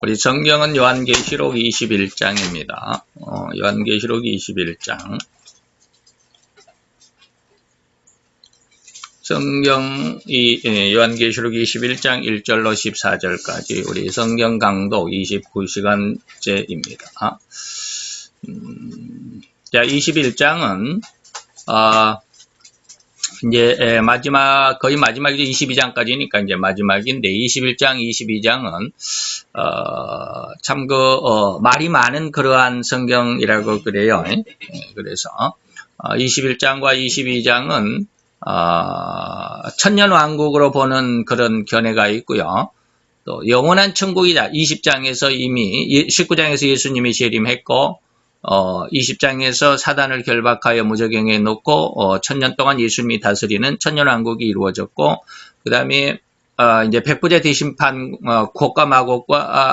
우리 성경은 요한계시록 21장입니다. 요한계시록 21장. 성경이 요한계시록 21장 1절로 14절까지 우리 성경 강독 29시간째입니다. 자, 21장은 이제 거의 마지막이죠. 22장까지니까 이제 마지막인데 21장, 22장은 참 말이 많은 그러한 성경이라고 그래요. 그래서 21장과 22장은 천년왕국으로 보는 그런 견해가 있고요. 또 영원한 천국이다. 20장에서 이미 19장에서 예수님이 재림했고 20장에서 사단을 결박하여 무저갱에 놓고 천년 동안 예수님이 다스리는 천년왕국이 이루어졌고, 그 다음에 이제 백부자 대심판, 곡과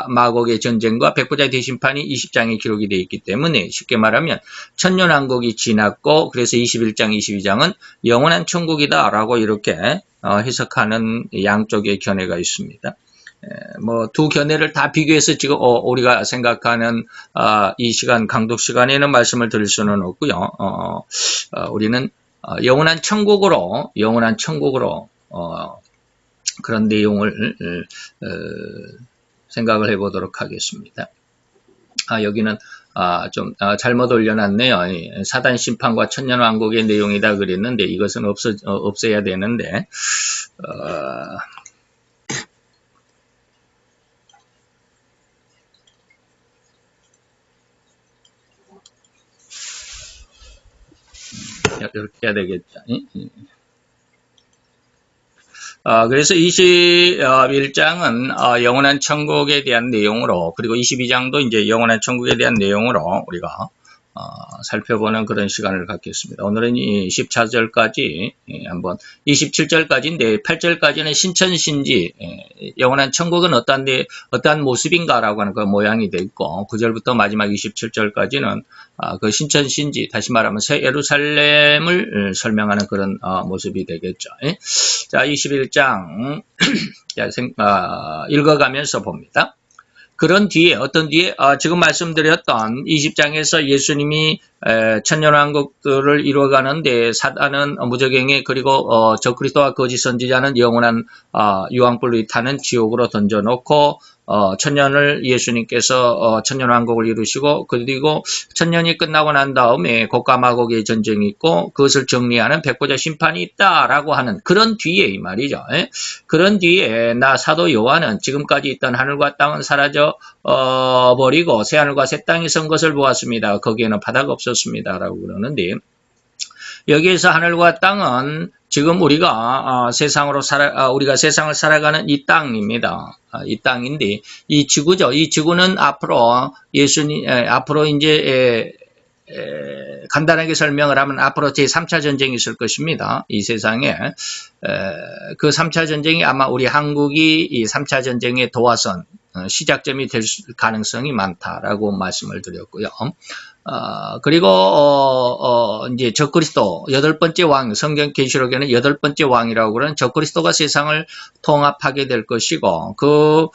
마곡의 전쟁과 백부자 대심판이 20장에 기록이 되어 있기 때문에 쉽게 말하면 천년왕국이 지났고, 그래서 21장, 22장은 영원한 천국이다라고 이렇게 해석하는 양쪽의 견해가 있습니다. 두 견해를 다 비교해서 지금 우리가 생각하는 이 시간 강독 시간에는 말씀을 드릴 수는 없고요. 우리는 영원한 천국으로 그런 내용을 생각을 해보도록 하겠습니다. 여기는 좀 잘못 올려놨네요. 사단 심판과 천년왕국의 내용이다 그랬는데 이것은 없어야 되는데 이렇게 해야 되겠죠. 그래서 21장은 영원한 천국에 대한 내용으로, 그리고 22장도 이제 영원한 천국에 대한 내용으로 우리가 살펴보는 그런 시간을 갖겠습니다. 오늘은 14절까지 한번 27절까지인데 8절까지는 신천신지 영원한 천국은 어떠한 모습인가라고 하는 그 모양이 되어 있고 9절부터 마지막 27절까지는 그 신천신지, 다시 말하면 새 예루살렘을 설명하는 그런 모습이 되겠죠. 자, 21장 읽어가면서 봅니다. 그런 뒤에 지금 말씀드렸던 20장에서 예수님이 천년왕국들을 이루어가는데 사단은 무저갱에, 그리고 적그리스도와 거짓 선지자는 영원한 유황불이 타는 지옥으로 던져놓고 천년을 예수님께서 천년왕국을 이루시고, 그리고 천년이 끝나고 난 다음에 곡과 마곡의 전쟁이 있고 그것을 정리하는 백보자 심판이 있다라고 하는 그런 뒤에 이 말이죠. 그런 뒤에 나 사도 요한은 지금까지 있던 하늘과 땅은 사라져 버리고 새하늘과 새 땅이 선 것을 보았습니다. 거기에는 바다가 없었습니다 라고 그러는데, 여기에서 하늘과 땅은 지금 우리가 우리가 세상을 살아가는 이 땅입니다. 이 땅인데, 이 지구죠. 이 지구는 앞으로 앞으로 이제 간단하게 설명을 하면 앞으로 제3차 전쟁이 있을 것입니다. 이 세상에. 그 3차 전쟁이 아마 우리 한국이 이 3차 전쟁의 도화선, 시작점이 될 가능성이 많다라고 말씀을 드렸고요. 그리고 이제 적그리스도 8번째 왕, 성경 계시록에는 8번째 왕이라고 그러는 적그리스도가 세상을 통합하게 될 것이고, 그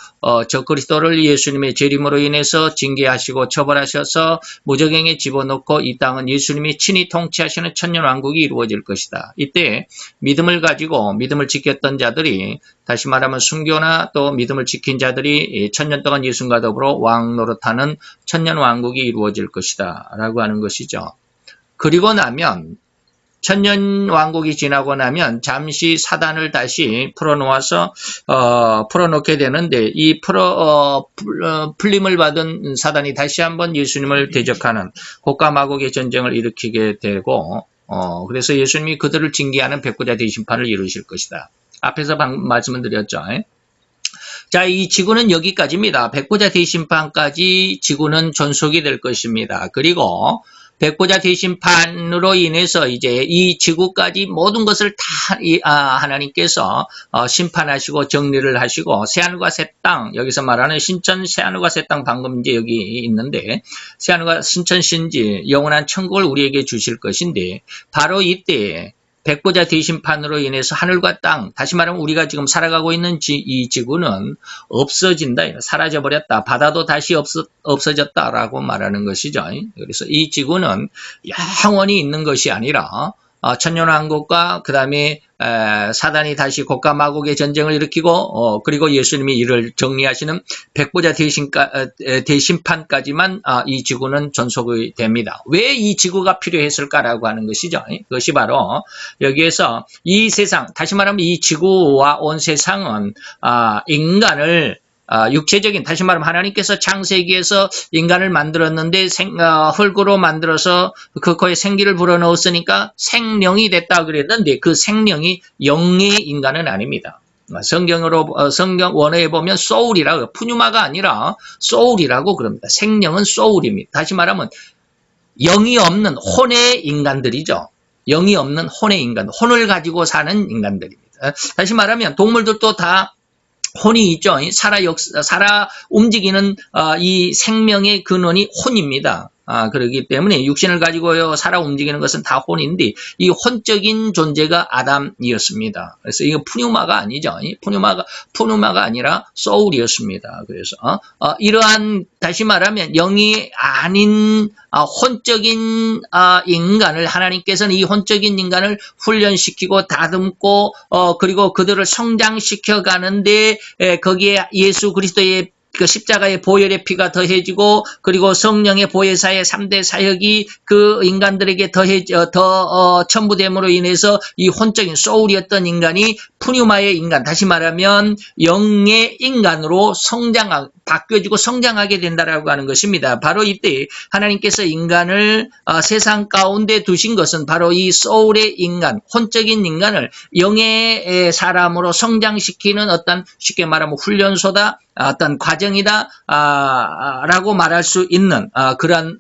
적그리스도를 예수님의 재림으로 인해서 징계하시고 처벌하셔서 무저갱에 집어넣고 이 땅은 예수님이 친히 통치하시는 천년왕국이 이루어질 것이다. 이때 믿음을 가지고 믿음을 지켰던 자들이, 다시 말하면 순교나 또 믿음을 지킨 자들이 천년 동안 예수님과 더불어 왕 노릇하는 천년왕국이 이루어질 것이다 라고 하는 것이죠. 그리고 나면 천년왕국이 지나고 나면 잠시 사단을 다시 풀어놓게 되는데, 이 풀림을 받은 사단이 다시 한번 예수님을 대적하는 곡과 마곡의 전쟁을 일으키게 되고, 그래서 예수님이 그들을 징계하는 백부자 대심판을 이루실 것이다. 앞에서 말씀을 드렸죠. 자, 이 지구는 여기까지입니다. 백보자 대심판까지 지구는 존속이 될 것입니다. 그리고 백보자 대심판으로 인해서 이제 이 지구까지 모든 것을 다 하나님께서 심판하시고 정리를 하시고 새하늘과 새 땅, 여기서 말하는 신천 새하늘과 새 땅, 방금 이제 여기 있는데 새하늘과 신천 신지 영원한 천국을 우리에게 주실 것인데, 바로 이때 백보자 대심판으로 인해서 하늘과 땅, 다시 말하면 우리가 지금 살아가고 있는 이 지구는 없어진다, 사라져버렸다, 바다도 다시 없어졌다라고 말하는 것이죠. 그래서 이 지구는 영원히 있는 것이 아니라 천년왕국과 그 다음에 사단이 다시 곡과 마곡의 전쟁을 일으키고 그리고 예수님이 이를 정리하시는 백보자 대심판까지만 이 지구는 존속이 됩니다. 왜 이 지구가 필요했을까라고 하는 것이죠. 그것이 바로 여기에서 이 세상, 다시 말하면 이 지구와 온 세상은 인간을 육체적인, 다시 말하면 하나님께서 창세기에서 인간을 만들었는데 흙으로 만들어서 그거에 생기를 불어넣었으니까 생명이 됐다 그랬는데 그 생명이 영의 인간은 아닙니다. 성경 원어에 보면 소울이라고, 푸뉴마가 아니라 소울이라고 그럽니다. 생명은 소울입니다. 다시 말하면 영이 없는 혼의 인간들이죠. 영이 없는 혼의 인간, 혼을 가지고 사는 인간들입니다. 다시 말하면 동물들도 다 혼이 있죠. 살아 움직이는 이 생명의 근원이 혼입니다. 그렇기 때문에 육신을 가지고 살아 움직이는 것은 다 혼인데 이 혼적인 존재가 아담이었습니다. 그래서 이거 푸뉴마가 아니죠. 푸뉴마가 아니라 소울이었습니다. 그래서 이러한, 다시 말하면 영이 아닌 혼적인 인간을, 하나님께서는 이 혼적인 인간을 훈련시키고 다듬고 그리고 그들을 성장시켜 가는데 거기에 예수 그리스도의 그 십자가의 보혈의 피가 더해지고 그리고 성령의 보혜사의 3대 사역이 그 인간들에게 첨부됨으로 인해서 이 혼적인 소울이었던 인간이 푸뉴마의 인간, 다시 말하면 영의 인간으로 바뀌어지고 성장하게 된다라고 하는 것입니다. 바로 이때 하나님께서 인간을 세상 가운데 두신 것은 바로 이 소울의 인간, 혼적인 인간을 영의 사람으로 성장시키는 어떤, 쉽게 말하면 훈련소다, 어떤 과정이다 라고 말할 수 있는 그런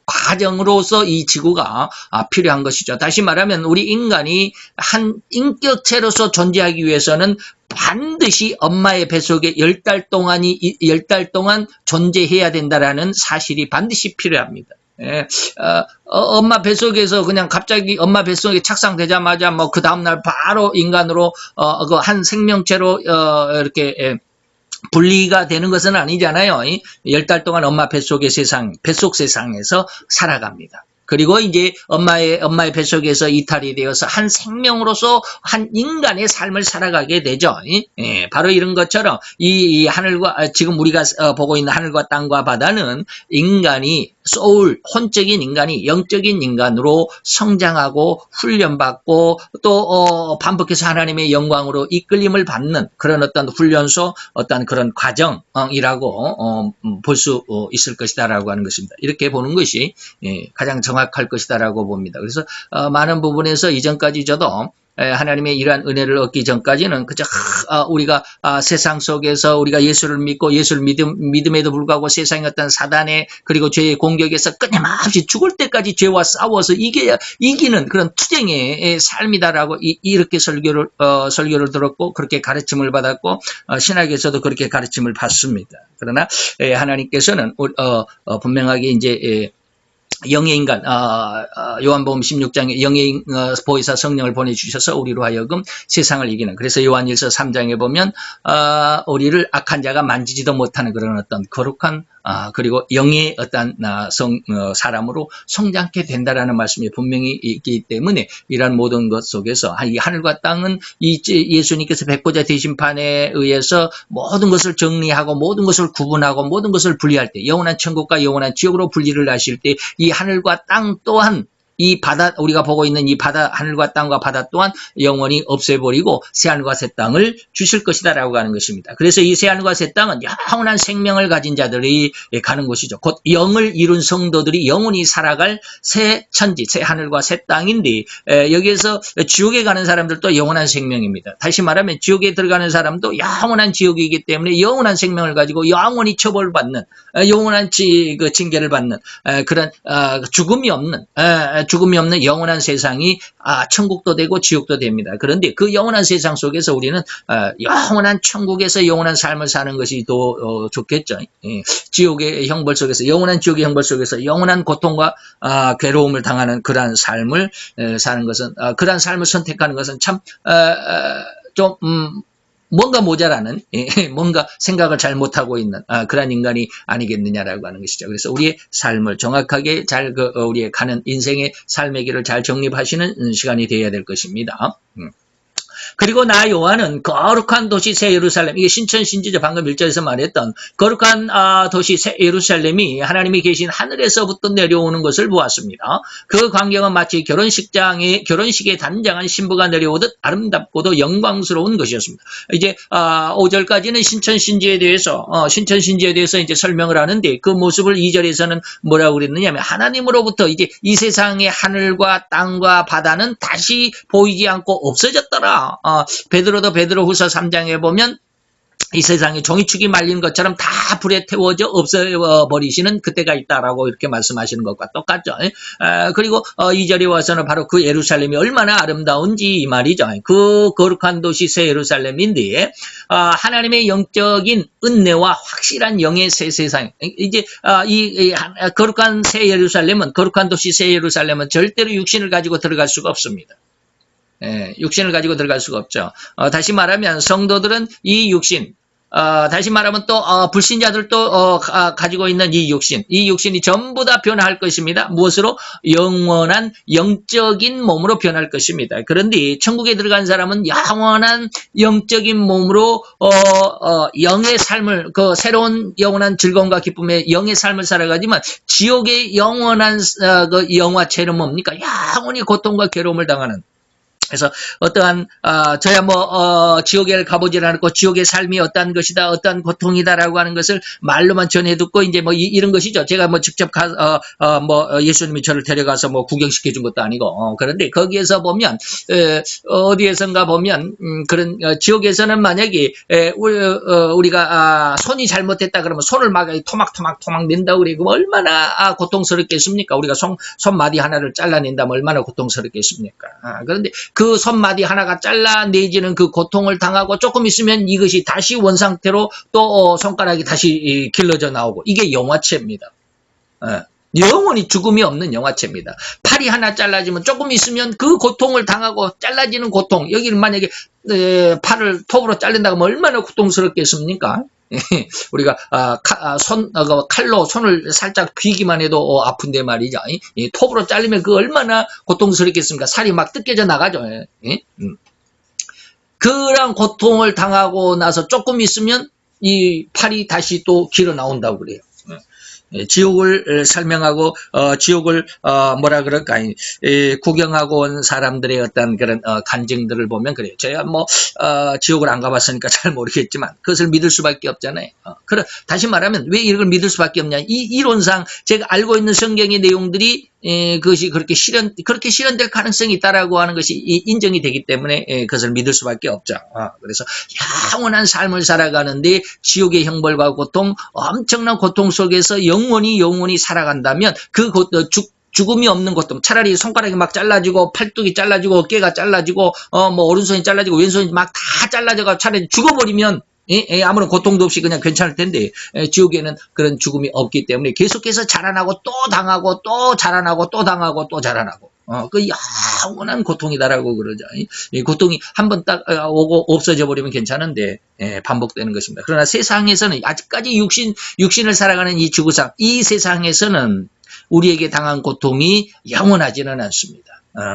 과정으로서 이 지구가 필요한 것이죠. 다시 말하면 우리 인간이 한 인격체로서 존재하기 위해서는 반드시 엄마의 뱃속에 10달 동안 존재해야 된다라는 사실이 반드시 필요합니다. 엄마 뱃속에서 그냥 갑자기 엄마 뱃속에 착상되자마자 그 다음날 바로 인간으로 한 생명체로 이렇게 분리가 되는 것은 아니잖아요. 10달 동안 엄마 뱃속 세상에서 살아갑니다. 그리고 이제 엄마의 뱃속에서 이탈이 되어서 한 생명으로서 한 인간의 삶을 살아가게 되죠. 바로 이런 것처럼 이 하늘과, 지금 우리가 보고 있는 하늘과 땅과 바다는 인간이 소울, 혼적인 인간이 영적인 인간으로 성장하고 훈련받고 또 반복해서 하나님의 영광으로 이끌림을 받는 그런 어떤 훈련소, 어떤 그런 과정이라고 볼 수 있을 것이다라고 하는 것입니다. 이렇게 보는 것이 가장 정확할 것이다라고 봅니다. 그래서 많은 부분에서 이전까지 저도 하나님의 이러한 은혜를 얻기 전까지는 그저 우리가 세상 속에서 우리가 예수를 믿고 예수를 믿음에도 불구하고 세상의 어떤 사단의 그리고 죄의 공격에서 끊임없이 죽을 때까지 죄와 싸워서 이기는 그런 투쟁의 삶이다라고 이렇게 설교를 들었고 그렇게 가르침을 받았고 신학에서도 그렇게 가르침을 받습니다. 그러나 하나님께서는 분명하게 이제 영의 인간, 요한복음 16장에 영의 보혜사 성령을 보내주셔서 우리로 하여금 세상을 이기는, 그래서 요한일서 3장에 보면 우리를 악한 자가 만지지도 못하는 그런 어떤 거룩한 그리고 영의 어떤 사람으로 성장케 된다라는 말씀이 분명히 있기 때문에 이러한 모든 것 속에서 이 하늘과 땅은 예수님께서 백보자 대심판에 의해서 모든 것을 정리하고 모든 것을 구분하고 모든 것을 분리할 때, 영원한 천국과 영원한 지옥으로 분리를 하실 때 이 하늘과 땅 또한, 이 바다, 우리가 보고 있는 이 바다, 하늘과 땅과 바다 또한 영원히 없애버리고 새하늘과 새 땅을 주실 것이다라고 하는 것입니다. 그래서 이 새하늘과 새 땅은 영원한 생명을 가진 자들이 가는 곳이죠. 곧 영을 이룬 성도들이 영원히 살아갈 새 천지, 새 하늘과 새 땅인데, 여기에서 지옥에 가는 사람들도 영원한 생명입니다. 다시 말하면 지옥에 들어가는 사람도 영원한 지옥이기 때문에 영원한 생명을 가지고 영원히 처벌받는, 영원한 그 징계를 받는 그런 죽음이 없는, 죽음이 없는 영원한 세상이 천국도 되고 지옥도 됩니다. 그런데 그 영원한 세상 속에서 우리는 영원한 천국에서 영원한 삶을 사는 것이 더 좋겠죠. 지옥의 형벌 속에서 영원한 지옥의 형벌 속에서 영원한 고통과 괴로움을 당하는 그러한 삶을 사는 것은 그러한 삶을 선택하는 것은 참 좀 뭔가 모자라는 뭔가 생각을 잘 못하고 있는 그런 인간이 아니겠느냐라고 하는 것이죠. 그래서 우리의 삶을 정확하게 잘 우리의 가는 인생의 삶의 길을 잘 정립하시는 시간이 되어야 될 것입니다. 그리고 나 요한은 거룩한 도시 새 예루살렘, 이게 신천신지죠. 방금 1절에서 말했던 거룩한 도시 새 예루살렘이 하나님이 계신 하늘에서부터 내려오는 것을 보았습니다. 그 광경은 마치 결혼식에 단장한 신부가 내려오듯 아름답고도 영광스러운 것이었습니다. 이제 5절까지는 신천신지에 대해서 이제 설명을 하는데 그 모습을 2절에서는 뭐라고 그랬느냐면 하나님으로부터 이제 이 세상의 하늘과 땅과 바다는 다시 보이지 않고 없어졌더라. 베드로후서 3장에 보면 이 세상에 종이축이 말린 것처럼 다 불에 태워져 없애버리시는 그때가 있다라고 이렇게 말씀하시는 것과 똑같죠. 그리고 2절에 와서는 바로 그 예루살렘이 얼마나 아름다운지 이 말이죠. 그 거룩한 도시 새 예루살렘인데 하나님의 영적인 은혜와 확실한 영의 새 세상. 이제 이 거룩한 새 예루살렘은 거룩한 도시 새 예루살렘은 절대로 육신을 가지고 들어갈 수가 없습니다. 육신을 가지고 들어갈 수가 없죠. 다시 말하면 성도들은 이 육신, 다시 말하면 또 불신자들도 가지고 있는 이 육신이 전부 다 변할 것입니다. 무엇으로? 영원한 영적인 몸으로 변할 것입니다. 그런데 천국에 들어간 사람은 영원한 영적인 몸으로 영의 삶을 그 새로운 영원한 즐거움과 기쁨의 영의 삶을 살아가지만 지옥의 영원한 그 영화체는 뭡니까? 영원히 고통과 괴로움을 당하는. 그래서 어떠한 저야 지옥에 가보질 않았고 지옥의 삶이 어떠한 것이다, 어떠한 고통이다라고 하는 것을 말로만 전해 듣고 이제 이런 것이죠. 제가 직접 예수님이 저를 데려가서 구경시켜 준 것도 아니고 그런데 거기에서 보면 어디에선가 보면 그런 지옥에서는 만약에 우리가 손이 잘못됐다 그러면 손을 막 토막 낸다고 그래. 그럼 얼마나 고통스럽겠습니까? 우리가 손마디 하나를 잘라낸다면 얼마나 고통스럽겠습니까? 그런데 그 손마디 하나가 잘라내지는 그 고통을 당하고 조금 있으면 이것이 다시 원상태로 또 손가락이 다시 길러져 나오고 이게 영화체입니다. 영원히 죽음이 없는 영화체입니다. 팔이 하나 잘라지면 조금 있으면 그 고통을 당하고 잘라지는 고통, 여기를 만약에 팔을 톱으로 자른다고 하면 얼마나 고통스럽겠습니까? 우리가 칼로 손을 살짝 비기만 해도 아픈데 말이죠. 톱으로 자르면 그 얼마나 고통스럽겠습니까? 살이 막 뜯겨져 나가죠. 그런 고통을 당하고 나서 조금 있으면 이 팔이 다시 또 길어 나온다고 그래요. 지옥을 설명하고 지옥을 뭐라 그럴까 구경하고 온 사람들의 어떤 그런 간증들을 보면 그래요. 제가 지옥을 안 가봤으니까 잘 모르겠지만 그것을 믿을 수밖에 없잖아요. 다시 말하면 왜 이걸 믿을 수밖에 없냐? 이 이론상 제가 알고 있는 성경의 내용들이 그것이 그렇게 실현될 가능성이 있다라고 하는 것이 인정이 되기 때문에 그것을 믿을 수밖에 없죠. 그래서 영원한 삶을 살아가는데 지옥의 형벌과 고통, 엄청난 고통 속에서 영원히 살아간다면 그 죽음이 없는 고통, 차라리 손가락이 막 잘라지고 팔뚝이 잘라지고 어깨가 잘라지고 오른손이 잘라지고 왼손이 막 다 잘라져가 차라리 죽어버리면 아무런 고통도 없이 그냥 괜찮을 텐데 지옥에는 그런 죽음이 없기 때문에 계속해서 자라나고 또 당하고 또 자라나고 또 당하고 또 자라나고 그 영원한 고통이다라고 그러죠. 이 고통이 한번 딱 오고 없어져 버리면 괜찮은데 반복되는 것입니다. 그러나 세상에서는 아직까지 육신을 살아가는 이 지구상, 이 세상에서는 우리에게 당한 고통이 영원하지는 않습니다.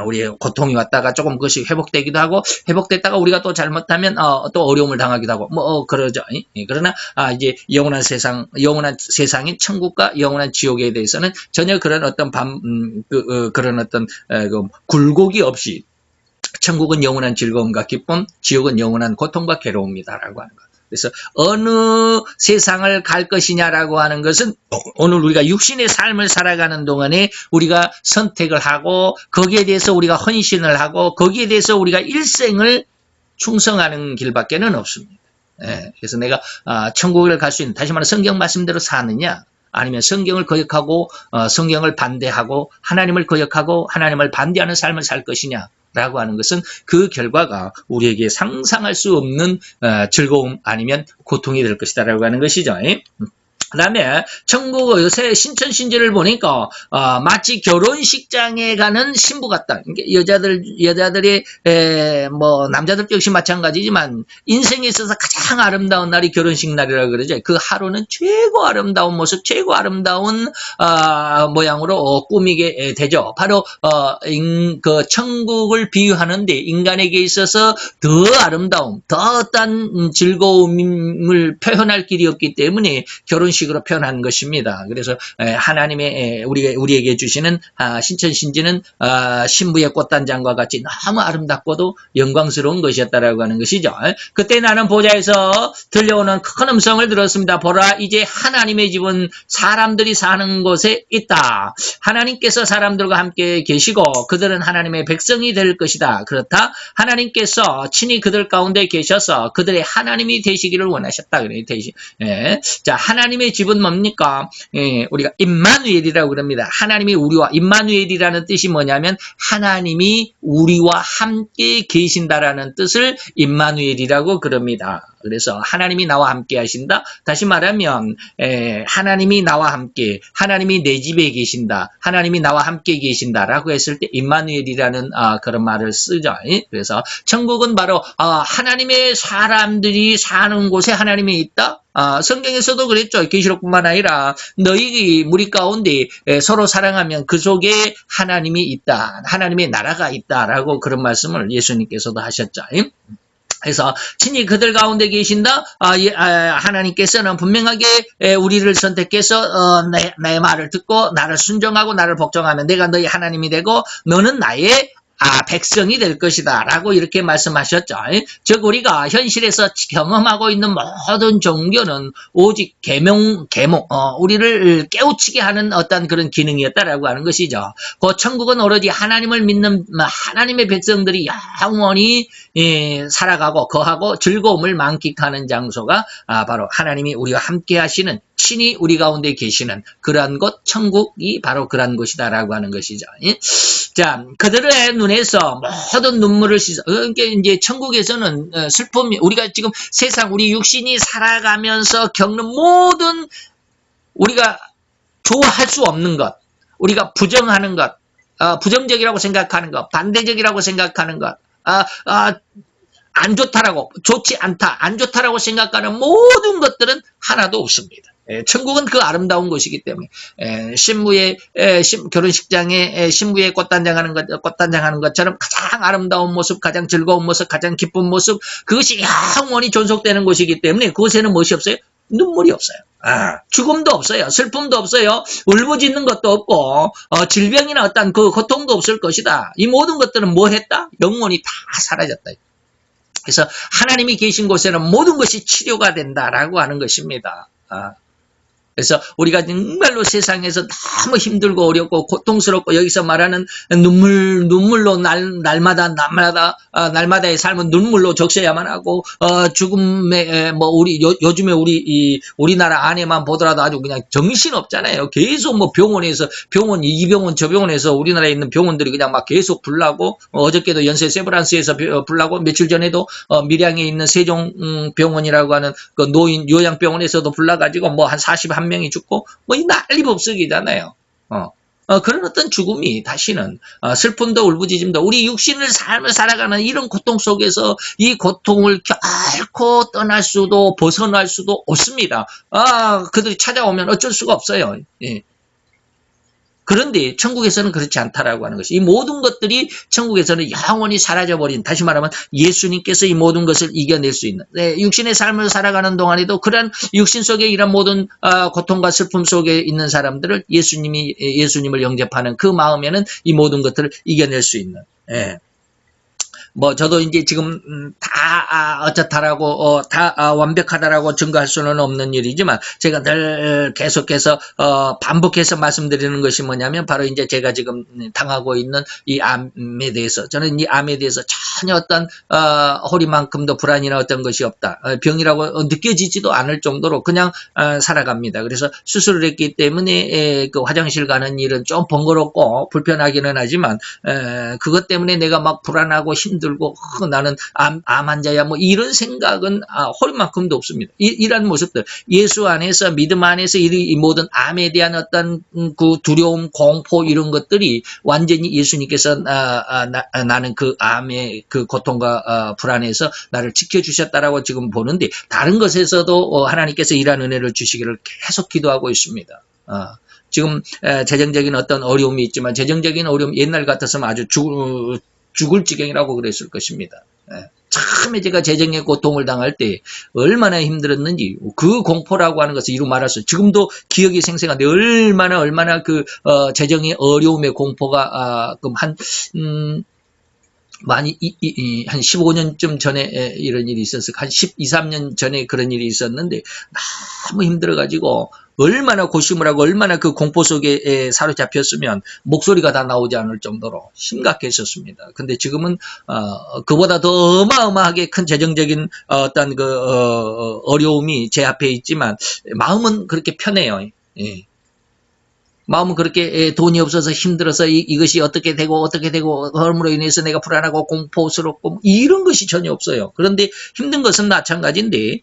우리의 고통이 왔다가 조금 그것이 회복되기도 하고 회복됐다가 우리가 또 잘못하면 또 어려움을 당하기도 하고 그러죠. 그러나 이제 영원한 세상인 천국과 영원한 지옥에 대해서는 전혀 그런 어떤 그런 어떤 굴곡이 없이 천국은 영원한 즐거움과 기쁨, 지옥은 영원한 고통과 괴로움이다라고 하는 것. 그래서 어느 세상을 갈 것이냐라고 하는 것은 오늘 우리가 육신의 삶을 살아가는 동안에 우리가 선택을 하고 거기에 대해서 우리가 헌신을 하고 거기에 대해서 우리가 일생을 충성하는 길밖에는 없습니다. 그래서 내가 천국을 갈 수 있는, 다시 말해 성경 말씀대로 사느냐 아니면 성경을 거역하고 성경을 반대하고 하나님을 거역하고 하나님을 반대하는 삶을 살 것이냐 라고 하는 것은 그 결과가 우리에게 상상할 수 없는 즐거움 아니면 고통이 될 것이다 라고 하는 것이죠. 그 다음에 천국 요새 신천신지를 보니까 마치 결혼식장에 가는 신부 같다. 여자들이 뭐 남자들 역시 마찬가지지만 인생에 있어서 가장 아름다운 날이 결혼식 날이라고 그러죠. 그 하루는 최고 아름다운 모습, 최고 아름다운 모양으로 꾸미게 되죠. 바로 그 천국을 비유하는데 인간에게 있어서 더 아름다움, 더 어떤 즐거움을 표현할 길이 없기 때문에 결혼식으로 표현한 것입니다. 그래서 하나님의 우리에게 주시는 신천신지는 신부의 꽃단장과 같이 너무 아름답고도 영광스러운 것이었다라고 하는 것이죠. 그때 나는 보좌에서 들려오는 큰 음성을 들었습니다. 보라, 이제 하나님의 집은 사람들이 사는 곳에 있다. 하나님께서 사람들과 함께 계시고 그들은 하나님의 백성이 될 것이다. 그렇다. 하나님께서 친히 그들 가운데 계셔서 그들의 하나님이 되시기를 원하셨다. 그래요. 자, 하나님의 집은 뭡니까? 우리가 임마누엘이라고 그럽니다. 하나님이 우리와, 임마누엘이라는 뜻이 뭐냐면 하나님이 우리와 함께 계신다라는 뜻을 임마누엘이라고 그럽니다. 그래서 하나님이 나와 함께 하신다. 다시 말하면 하나님이 나와 함께, 하나님이 내 집에 계신다, 하나님이 나와 함께 계신다라고 했을 때 임마누엘이라는 그런 말을 쓰죠. 그래서 천국은 바로 하나님의 사람들이 사는 곳에 하나님이 있다. 성경에서도 그랬죠. 계시록뿐만 아니라 너희 무리 가운데 서로 사랑하면 그 속에 하나님이 있다. 하나님의 나라가 있다라고 그런 말씀을 예수님께서도 하셨죠. 그래서 친히 그들 가운데 계신다. 하나님께서는 분명하게 우리를 선택해서 내 말을 듣고 나를 순종하고 나를 복종하면 내가 너희 하나님이 되고 너는 나의 백성이 될 것이다 라고 이렇게 말씀하셨죠. 즉 우리가 현실에서 경험하고 있는 모든 종교는 오직 계몽 우리를 깨우치게 하는 어떤 그런 기능이었다라고 하는 것이죠. 그 천국은 오로지 하나님을 믿는 하나님의 백성들이 영원히 살아가고 거하고 즐거움을 만끽하는 장소가 바로 하나님이 우리와 함께 하시는, 친히 우리 가운데 계시는 그러한 곳, 천국이 바로 그러한 곳이다라고 하는 것이죠. 자, 그들의 눈에서 모든 눈물을 씻어. 그러니까 이제 천국에서는 슬픔이, 우리가 지금 세상 우리 육신이 살아가면서 겪는 모든 우리가 좋아할 수 없는 것, 우리가 부정하는 것, 부정적이라고 생각하는 것, 반대적이라고 생각하는 것, 안 좋다라고, 좋지 않다, 안 좋다라고 생각하는 모든 것들은 하나도 없습니다. 천국은 그 아름다운 곳이기 때문에 신부의 결혼식장에 신부의 꽃단장하는 것처럼 가장 아름다운 모습, 가장 즐거운 모습, 가장 기쁜 모습, 그것이 영원히 존속되는 곳이기 때문에 그곳에는 무엇이 없어요? 눈물이 없어요. 죽음도 없어요. 슬픔도 없어요. 울부짖는 것도 없고 질병이나 어떤 그 고통도 없을 것이다. 이 모든 것들은 뭐 했다? 영원히 다 사라졌다. 그래서 하나님이 계신 곳에는 모든 것이 치료가 된다라고 하는 것입니다. 그래서 우리가 정말로 세상에서 너무 힘들고 어렵고 고통스럽고 여기서 말하는 눈물로 날마다의 삶은 눈물로 적셔야만 하고 죽음에 요즘에 우리나라 안에만 보더라도 아주 그냥 정신 없잖아요. 계속 병원에서 이 병원 저 병원에서 우리나라에 있는 병원들이 그냥 막 계속 불나고 어저께도 연세 세브란스에서 불나고 며칠 전에도 밀양에 있는 세종병원이라고 하는 그 노인 요양병원에서도 불나가지고 한 41명이 죽고 이 난리법석이잖아요. 그런 어떤 죽음이 다시는 슬픔도 울부짖음도 우리 육신의 삶을 살아가는 이런 고통 속에서 이 고통을 결코 떠날 수도 벗어날 수도 없습니다. 그들이 찾아오면 어쩔 수가 없어요. 예. 그런데 천국에서는 그렇지 않다라고 하는 것이, 이 모든 것들이 천국에서는 영원히 사라져버린, 다시 말하면 예수님께서 이 모든 것을 이겨낼 수 있는, 육신의 삶을 살아가는 동안에도 그런 육신 속에 이런 모든 고통과 슬픔 속에 있는 사람들을 예수님을 영접하는 그 마음에는 이 모든 것들을 이겨낼 수 있는. 저도 이제 지금 다 어쩌다라고 다 완벽하다라고 증거할 수는 없는 일이지만 제가 늘 계속해서 반복해서 말씀드리는 것이 뭐냐면 바로 이제 제가 지금 당하고 있는 이 암에 대해서, 저는 이 암에 대해서 전혀 어떤 허리만큼도 불안이나 어떤 것이 없다. 병이라고 느껴지지도 않을 정도로 그냥 살아갑니다. 그래서 수술을 했기 때문에 그 화장실 가는 일은 좀 번거롭고 불편하기는 하지만 그것 때문에 내가 막 불안하고 힘들고 나는 암 환자야 뭐 이런 생각은 허리만큼도 없습니다. 이런 모습들 예수 안에서 믿음 안에서 이 모든 암에 대한 어떤 그 두려움, 공포 이런 것들이 완전히 예수님께서 나는 그 암의 그 고통과 불안에서 나를 지켜주셨다라고 지금 보는데 다른 것에서도 하나님께서 이러한 은혜를 주시기를 계속 기도하고 있습니다. 지금 재정적인 어떤 어려움이 있지만 재정적인 어려움 옛날 같았으면 아주 죽을 지경이라고 그랬을 것입니다. 처음에 제가 재정의 고통을 당할 때 얼마나 힘들었는지 그 공포라고 하는 것을 이루 말할 수 지금도 기억이 생생한데 얼마나 그 재정의 어려움의 공포가 많이 한 15년쯤 전에 이런 일이 있었어요. 한 12, 13년 전에 그런 일이 있었는데 너무 힘들어가지고 얼마나 고심을 하고 얼마나 그 공포 속에 사로잡혔으면 목소리가 다 나오지 않을 정도로 심각했었습니다. 근데 지금은 그보다 더 어마어마하게 큰 재정적인 어떤 그 어려움이 제 앞에 있지만 마음은 그렇게 편해요. 예. 마음은 그렇게 돈이 없어서 힘들어서 이것이 어떻게 되고 그럼으로 인해서 내가 불안하고 공포스럽고 이런 것이 전혀 없어요. 그런데 힘든 것은 마찬가지인데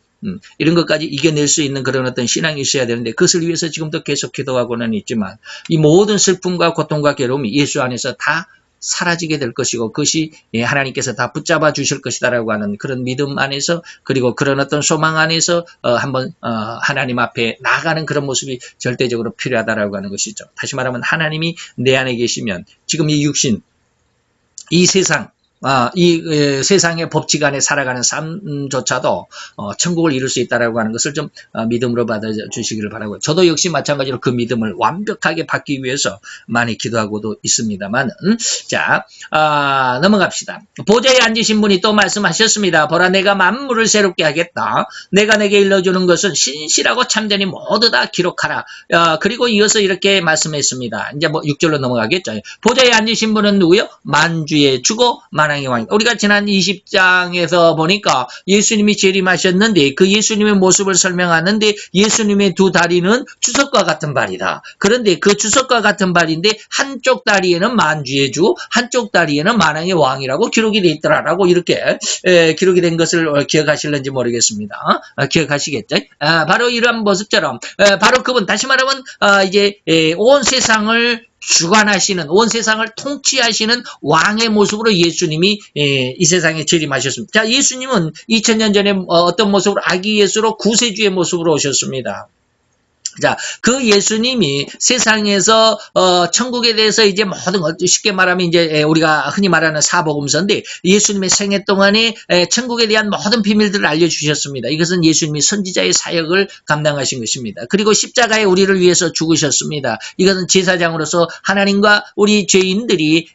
이런 것까지 이겨낼 수 있는 그런 어떤 신앙이 있어야 되는데 그것을 위해서 지금도 계속 기도하고는 있지만 이 모든 슬픔과 고통과 괴로움이 예수 안에서 다 사라지게 될 것이고 그것이 하나님께서 다 붙잡아 주실 것이다라고 하는 그런 믿음 안에서 그리고 그런 어떤 소망 안에서 한번 하나님 앞에 나아가는 그런 모습이 절대적으로 필요하다라고 하는 것이죠. 다시 말하면 하나님이 내 안에 계시면 지금 이 육신, 이 세상 이 세상의 법칙 안에 살아가는 삶조차도 천국을 이룰 수 있다라고 하는 것을 좀 믿음으로 받아주시기를 바라고요. 저도 역시 마찬가지로 그 믿음을 완벽하게 받기 위해서 많이 기도하고도 있습니다만 자 넘어갑시다. 보좌에 앉으신 분이 또 말씀하셨습니다. 보라 내가 만물을 새롭게 하겠다. 내가 내게 일러주는 것은 신실하고 참되니 모두 다 기록하라. 그리고 이어서 이렇게 말씀했습니다. 이제 뭐 6절로 넘어가겠죠. 보좌에 앉으신 분은 누구요? 만주의 주고 만왕의 왕. 우리가 지난 20장에서 보니까 예수님이 재림하셨는데 그 예수님의 모습을 설명하는데 예수님의 두 다리는 주석과 같은 발이다. 그런데 그 주석과 같은 발인데 한쪽 다리에는 만주의 주, 한쪽 다리에는 만왕의 왕이라고 기록이 돼 있더라라고 이렇게 기록이 된 것을 기억하실는지 모르겠습니다. 기억하시겠죠? 바로 이러한 모습처럼 바로 그분 다시 말하면 이제 온 세상을 주관하시는 온 세상을 통치하시는 왕의 모습으로 예수님이 이 세상에 재림하셨습니다. 자, 예수님은 2000년 전에 어떤 모습으로 아기 예수로 구세주의 모습으로 오셨습니다. 자, 그 예수님이 세상에서 천국에 대해서 이제 모든 것 쉽게 말하면 이제 우리가 흔히 말하는 사복음서인데 예수님의 생애 동안에 천국에 대한 모든 비밀들을 알려주셨습니다. 이것은 예수님이 선지자의 사역을 감당하신 것입니다. 그리고 십자가에 우리를 위해서 죽으셨습니다. 이것은 제사장으로서 하나님과 우리 죄인들이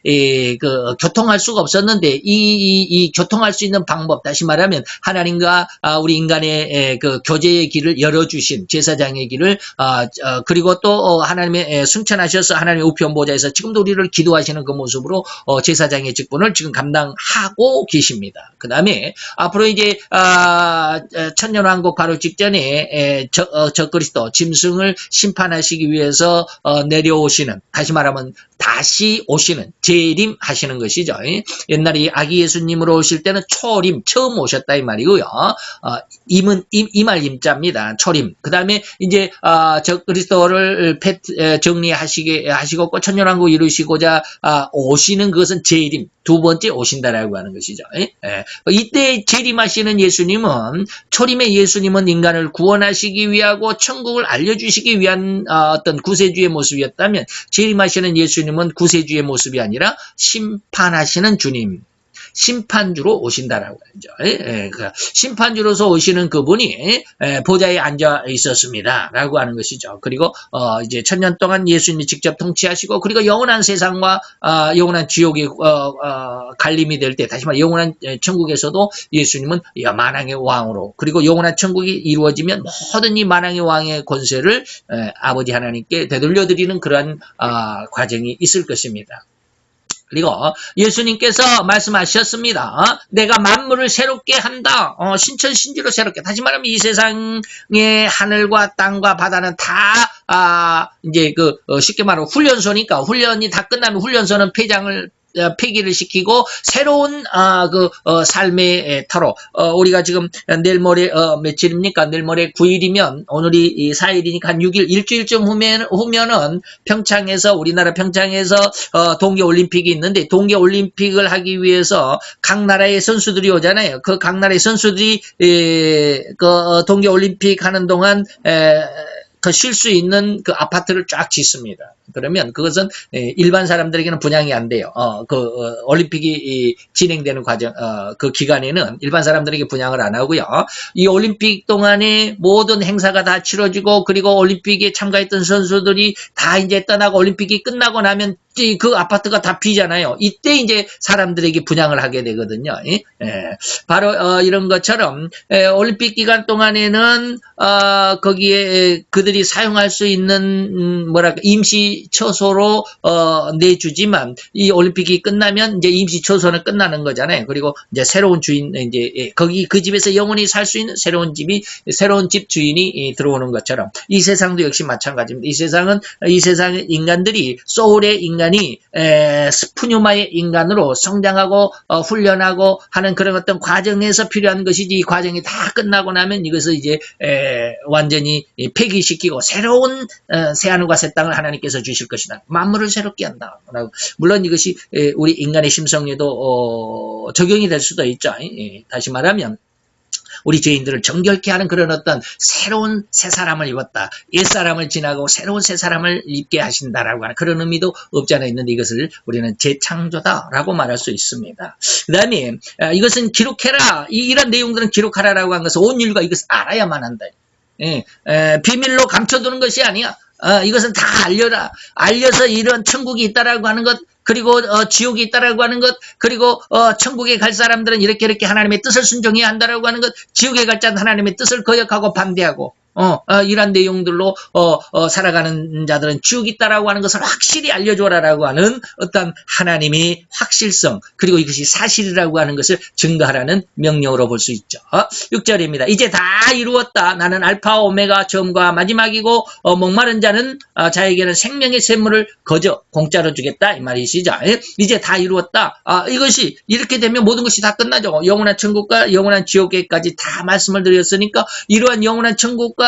교통할 수가 없었는데 이 교통할 수 있는 방법 다시 말하면 하나님과 우리 인간의 그 교제의 길을 열어주신 제사장의 길을 그리고 또 하나님의 승천하셔서 하나님의 우편 보좌에서 지금도 우리를 기도하시는 그 모습으로 제사장의 직분을 지금 감당하고 계십니다. 그 다음에 앞으로 이제 천년왕국 바로 직전에 적그리스도 짐승을 심판하시기 위해서 내려오시는 다시 말하면 다시 오시는 재림하시는 것이죠. 옛날에 아기 예수님으로 오실 때는 초림 처음 오셨다 이 말이고요. 임은 임할 임자입니다. 초림. 그 다음에 이제 적그리스도를 정리하시게 하시고 천년왕국 이루시고자 오시는 것은 재림 두 번째 오신다라고 하는 것이죠. 이때 재림하시는 예수님은 초림의 예수님은 인간을 구원하시기 위하고 천국을 알려주시기 위한 어떤 구세주의 모습이었다면 재림하시는 예수님은 구세주의 모습이 아니라 심판하시는 주님. 심판주로 오신다라고 하죠. 심판주로서 오시는 그분이 보좌에 앉아 있었습니다라고 하는 것이죠. 그리고 이제 천년 동안 예수님이 직접 통치하시고 그리고 영원한 세상과 영원한 지옥의 갈림이 될 때 다시 말해 영원한 천국에서도 예수님은 만왕의 왕으로 그리고 영원한 천국이 이루어지면 모든 이 만왕의 왕의 권세를 아버지 하나님께 되돌려드리는 그러한 과정이 있을 것입니다. 그리고 예수님께서 말씀하셨습니다. 내가 만물을 새롭게 한다. 신천신지로 새롭게. 다시 말하면 이 세상의 하늘과 땅과 바다는 다 이제 쉽게 말하면 훈련소니까 훈련이 다 끝나면 훈련소는 폐기를 시키고 새로운 삶의 터로 우리가 지금 내일 모레 며칠입니까? 내일 모레 9일이면 오늘이 4일이니까 한 6일 일주일쯤 후면은 평창에서 우리나라 평창에서 동계올림픽이 있는데 동계올림픽을 하기 위해서 각 나라의 선수들이 오잖아요. 그 각 나라의 선수들이 동계올림픽 하는 동안 쉴 수 있는 그 아파트를 쫙 짓습니다. 그러면 그것은 일반 사람들에게는 분양이 안 돼요. 올림픽이 진행되는 과정, 그 기간에는 일반 사람들에게 분양을 안 하고요. 이 올림픽 동안에 모든 행사가 다 치러지고 그리고 올림픽에 참가했던 선수들이 다 이제 떠나고 올림픽이 끝나고 나면 그 아파트가 다 비잖아요. 이때 이제 사람들에게 분양을 하게 되거든요. 바로 이런 것처럼 올림픽 기간 동안에는 거기에 그들이 사용할 수 있는 임시 처소로 내주지만 이 올림픽이 끝나면 이제 임시 처소는 끝나는 거잖아요. 그리고 이제 새로운 주인 이제 거기 그 집에서 영원히 살 수 있는 새로운 집 주인이 들어오는 것처럼 이 세상도 역시 마찬가지입니다. 이 세상의 인간들이 소울의 인간이 스푸뉴마의 인간으로 성장하고 훈련하고 하는 그런 어떤 과정에서 필요한 것이지 이 과정이 다 끝나고 나면 이것을 이제 완전히 폐기시키고 새로운 새하늘과 새 땅을 하나님께서 주실 것이다. 만물을 새롭게 한다. 물론 이것이 우리 인간의 심성에도 적용이 될 수도 있죠. 다시 말하면 우리 죄인들을 정결케 하는 그런 어떤 새로운 새 사람을 입었다. 옛사람을 지나고 새로운 새 사람을 입게 하신다라고 하는 그런 의미도 없지 않아 있는데 이것을 우리는 재창조다라고 말할 수 있습니다. 그 다음에 이것은 기록해라. 이런 내용들은 기록하라라고 한 것은 온 인류가 이것을 알아야만 한다. 비밀로 감춰두는 것이 아니야. 이것은 다 알려라. 알려서 이런 천국이 있다라고 하는 것, 그리고 지옥이 있다라고 하는 것, 그리고 천국에 갈 사람들은 이렇게 하나님의 뜻을 순종해야 한다라고 하는 것, 지옥에 갈 자는 하나님의 뜻을 거역하고 반대하고 이런 내용들로 살아가는 자들은 지옥이 있다라고 하는 것을 확실히 알려줘라라고 하는 어떤 하나님의 확실성, 그리고 이것이 사실이라고 하는 것을 증거하라는 명령으로 볼 수 있죠. 6절입니다. 이제 다 이루었다. 나는 알파와 오메가 처음과 마지막이고 목마른 자는 자에게는 생명의 샘물을 거저 공짜로 주겠다 이 말이시죠. 이제 다 이루었다. 이것이 이렇게 되면 모든 것이 다 끝나죠. 영원한 천국과 영원한 지옥에까지 다 말씀을 드렸으니까 이러한 영원한 천국과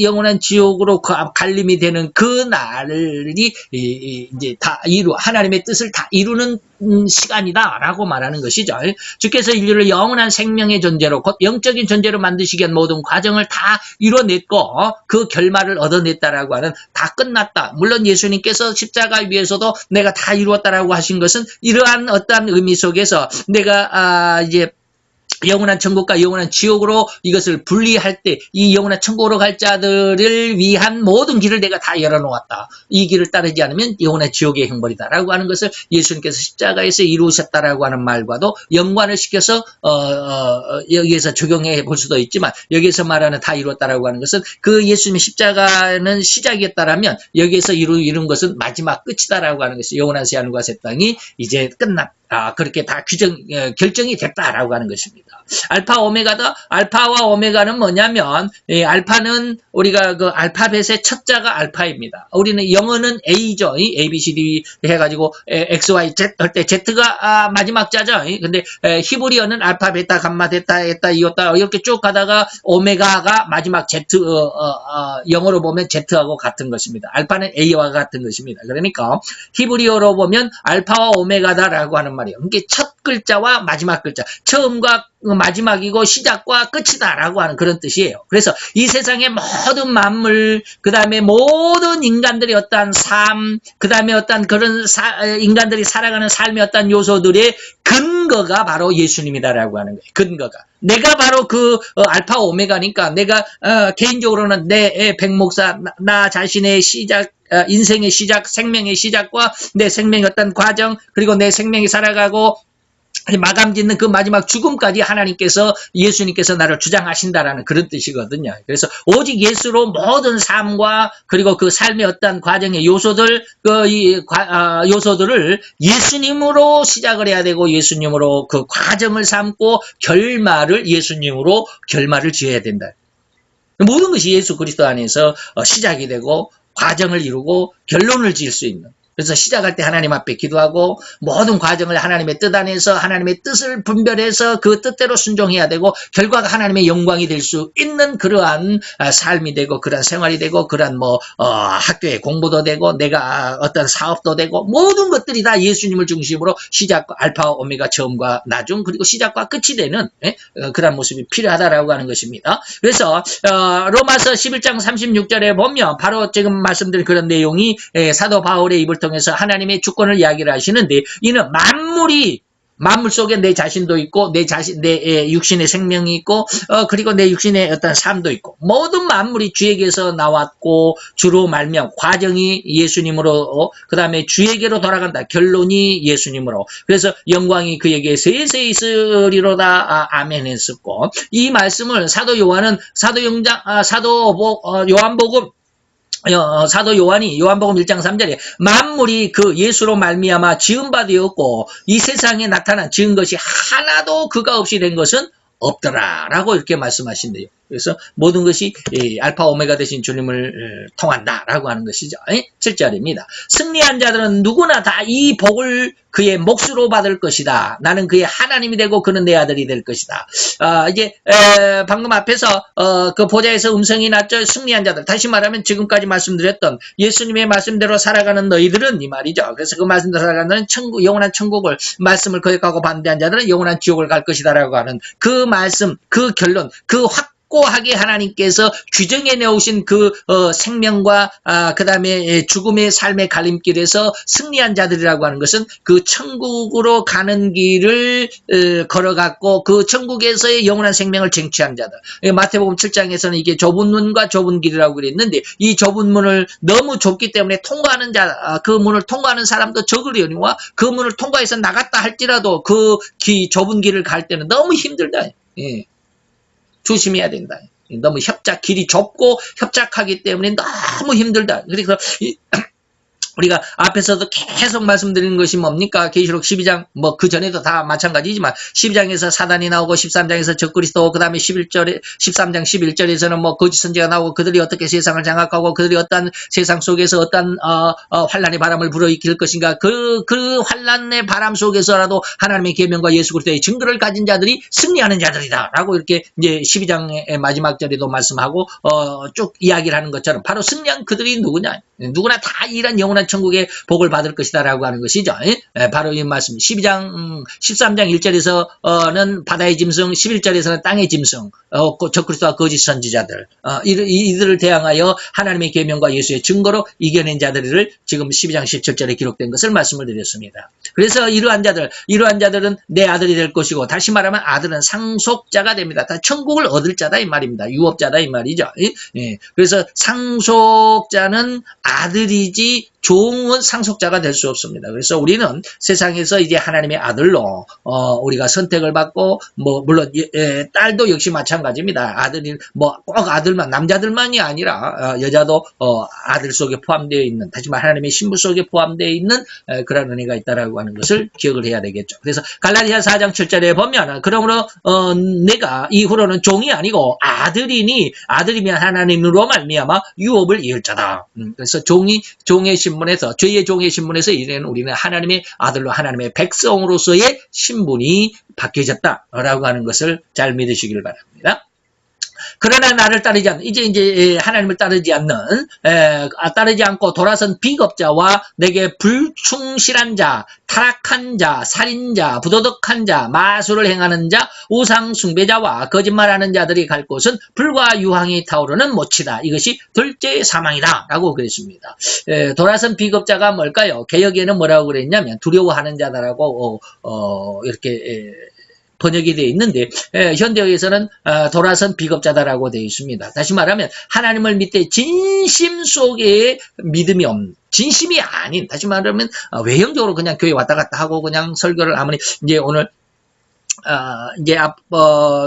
영원한 지옥으로 갈림이 되는 그 날이 이제 다 하나님의 뜻을 다 이루는 시간이다라고 말하는 것이죠. 주께서 인류를 영원한 생명의 존재로 곧 영적인 존재로 만드시기 위한 모든 과정을 다 이뤄냈고 그 결말을 얻어냈다라고 하는 다 끝났다. 물론 예수님께서 십자가 위에서도 내가 다 이루었다라고 하신 것은 이러한 어떠한 의미 속에서 내가 이제 영원한 천국과 영원한 지옥으로 이것을 분리할 때 이 영원한 천국으로 갈 자들을 위한 모든 길을 내가 다 열어놓았다. 이 길을 따르지 않으면 영원한 지옥의 형벌이다라고 하는 것을 예수님께서 십자가에서 이루셨다라고 하는 말과도 연관을 시켜서 여기에서 적용해 볼 수도 있지만 여기에서 말하는 다 이루었다라고 하는 것은 그 예수님의 십자가는 시작이었다라면 여기에서 이룬 것은 마지막 끝이다라고 하는 것이 영원한 새하늘과 새 땅이 이제 끝났다. 그렇게 다 결정이 됐다라고 하는 것입니다. 알파 오메가다. 알파와 오메가는 뭐냐면, 알파는 우리가 그 알파벳의 첫 자가 알파입니다. 우리는 영어는 A죠. A, B, C, D 해가지고 X, Y, Z 할 때 Z가 마지막 자죠. 근데 히브리어는 알파, 베타, 감마, 데타, 에타, 이오타 이렇게 쭉 가다가 오메가가 마지막 Z, 영어로 보면 Z하고 같은 것입니다. 알파는 A와 같은 것입니다. 그러니까 히브리어로 보면 알파와 오메가다라고 하는 말이에요. 그게 첫 글자와 마지막 글자, 처음과 마지막이고 시작과 끝이다라고 하는 그런 뜻이에요. 그래서 이 세상의 모든 만물, 그 다음에 모든 인간들의 어떠한 삶, 그 다음에 어떠한 그런 인간들이 살아가는 삶의 어떠한 요소들의 근거가 바로 예수님이다라고 하는 거예요. 근거가. 내가 바로 그 알파 오메가니까 내가 개인적으로는 내 백목사 나 자신의 시작, 인생의 시작, 생명의 시작과 내 생명의 어떤 과정, 그리고 내 생명이 살아가고 마감 짓는 그 마지막 죽음까지 하나님께서 예수님께서 나를 주장하신다라는 그런 뜻이거든요. 그래서 오직 예수로 모든 삶과 그리고 그 삶의 어떤 과정의 요소들 요소들을 예수님으로 시작을 해야 되고 예수님으로 그 과정을 삼고 결말을 예수님으로 결말을 지어야 된다. 모든 것이 예수 그리스도 안에서 시작이 되고 과정을 이루고 결론을 지을 수 있는. 그래서 시작할 때 하나님 앞에 기도하고 모든 과정을 하나님의 뜻 안에서 하나님의 뜻을 분별해서 그 뜻대로 순종해야 되고 결과가 하나님의 영광이 될 수 있는 그러한 삶이 되고 그러한 생활이 되고 그러한 학교의 공부도 되고 내가 어떤 사업도 되고 모든 것들이 다 예수님을 중심으로 시작과 알파 오메가 처음과 나중 그리고 시작과 끝이 되는 그러한 모습이 필요하다라고 하는 것입니다. 그래서 로마서 11장 36절에 보면 바로 지금 말씀드린 그런 내용이 사도 바울의 입을 통해서 하나님의 주권을 이야기를 하시는데 이는 만물 속에 내 자신도 있고 내 육신의 생명이 있고 그리고 내 육신의 어떤 삶도 있고 모든 만물이 주에게서 나왔고 주로 말미암 과정이 예수님으로 그 다음에 주에게로 돌아간다. 결론이 예수님으로. 그래서 영광이 그에게 세세 있으리로다. 아멘 했었고 이 말씀을 사도 요한은 사도 요한이 요한복음 1장 3절에 만물이 그 예수로 말미암아 지은 바 되었고 이 세상에 나타난 지은 것이 하나도 그가 없이 된 것은 없더라라고 이렇게 말씀하신대요. 그래서 모든 것이 알파 오메가 되신 주님을 통한다라고 하는 것이죠. 7절입니다. 승리한 자들은 누구나 다 이 복을 그의 몫으로 받을 것이다. 나는 그의 하나님이 되고 그는 내 아들이 될 것이다. 이제 방금 앞에서 그 보좌에서 음성이 났죠. 승리한 자들. 다시 말하면 지금까지 말씀드렸던 예수님의 말씀대로 살아가는 너희들은 이 말이죠. 그래서 그 말씀대로 살아가는 영원한 천국을 말씀을 거역하고 반대한 자들은 영원한 지옥을 갈 것이다라고 하는 그 말씀, 그 결론, 그 확고하게 하나님께서 규정해 내오신 그 생명과 그 다음에 죽음의 삶의 갈림길에서 승리한 자들이라고 하는 것은 그 천국으로 가는 길을 걸어갔고 그 천국에서의 영원한 생명을 쟁취한 자들. 마태복음 7장에서는 이게 좁은 문과 좁은 길이라고 그랬는데 이 좁은 문을 너무 좁기 때문에 통과하는 그 문을 통과하는 사람도 적으려니와 그 문을 통과해서 나갔다 할지라도 그 좁은 길을 갈 때는 너무 힘들다. 예. 조심해야 된다. 너무 길이 좁고 협착하기 때문에 너무 힘들다. 그래서 우리가 앞에서도 계속 말씀드리는 것이 뭡니까? 계시록 12장, 그 전에도 다 마찬가지지만, 12장에서 사단이 나오고, 13장에서 적그리스도, 그 다음에 13장 11절에서는 거짓 선지가 나오고, 그들이 어떻게 세상을 장악하고, 그들이 어떤 세상 속에서 어떤, 환란의 바람을 불어일으킬 것인가, 그 환란의 바람 속에서라도 하나님의 계명과 예수 그리스도의 증거를 가진 자들이 승리하는 자들이다. 라고 이렇게 이제 12장의 마지막 절에도 말씀하고, 쭉 이야기를 하는 것처럼, 바로 승리한 그들이 누구냐? 누구나 다 이런 영원한 천국의 복을 받을 것이다라고 하는 것이죠. 바로 이 말씀. 13장 1절에서는 바다의 짐승, 11절에서는 땅의 짐승, 적그리스도와 거짓 선지자들, 이들을 대항하여 하나님의 계명과 예수의 증거로 이겨낸 자들을 지금 12장 17절에 기록된 것을 말씀을 드렸습니다. 그래서 이러한 자들은 내 아들이 될 것이고, 다시 말하면 아들은 상속자가 됩니다. 다 천국을 얻을 자다 이 말입니다. 유업자다 이 말이죠. 그래서 상속자는 아들이지 종은 상속자가 될 수 없습니다. 그래서 우리는 세상에서 이제 하나님의 아들로 우리가 선택을 받고 물론 딸도 역시 마찬가지입니다. 아들이 꼭 아들만 남자들만이 아니라 여자도 아들 속에 포함되어 있는 다시 말 하나님의 신부 속에 포함되어 있는 그런 은혜가 있다라고 하는 것을 기억을 해야 되겠죠. 그래서 갈라디아 4장 7절에 보면 그러므로 내가 이후로는 종이 아니고 아들이면 하나님으로 말미암아 유업을 이을 자다. 그래서 종의 신분에서 죄의 종의 신분에서 이제는 우리는 하나님의 아들로 하나님의 백성으로서의 신분이 바뀌어졌다라고 하는 것을 잘 믿으시길 바랍니다. 그러나 나를 따르지 않는 이제 하나님을 따르지 않고 돌아선 비겁자와 내게 불충실한 자, 타락한 자, 살인자, 부도덕한 자, 마술을 행하는 자, 우상 숭배자와 거짓말하는 자들이 갈 곳은 불과 유황이 타오르는 못이다. 이것이 둘째 사망이다라고 그랬습니다. 돌아선 비겁자가 뭘까요? 개역에는 뭐라고 그랬냐면 두려워하는 자다라고 이렇게 번역이 되어 있는데 현대어에서는 돌아선 비겁자다라고 되어 있습니다. 다시 말하면 하나님을 믿되 진심 속에 믿음이 없는 진심이 아닌 다시 말하면 외형적으로 그냥 교회 왔다 갔다 하고 그냥 설교를 아무리 이제 오늘 이제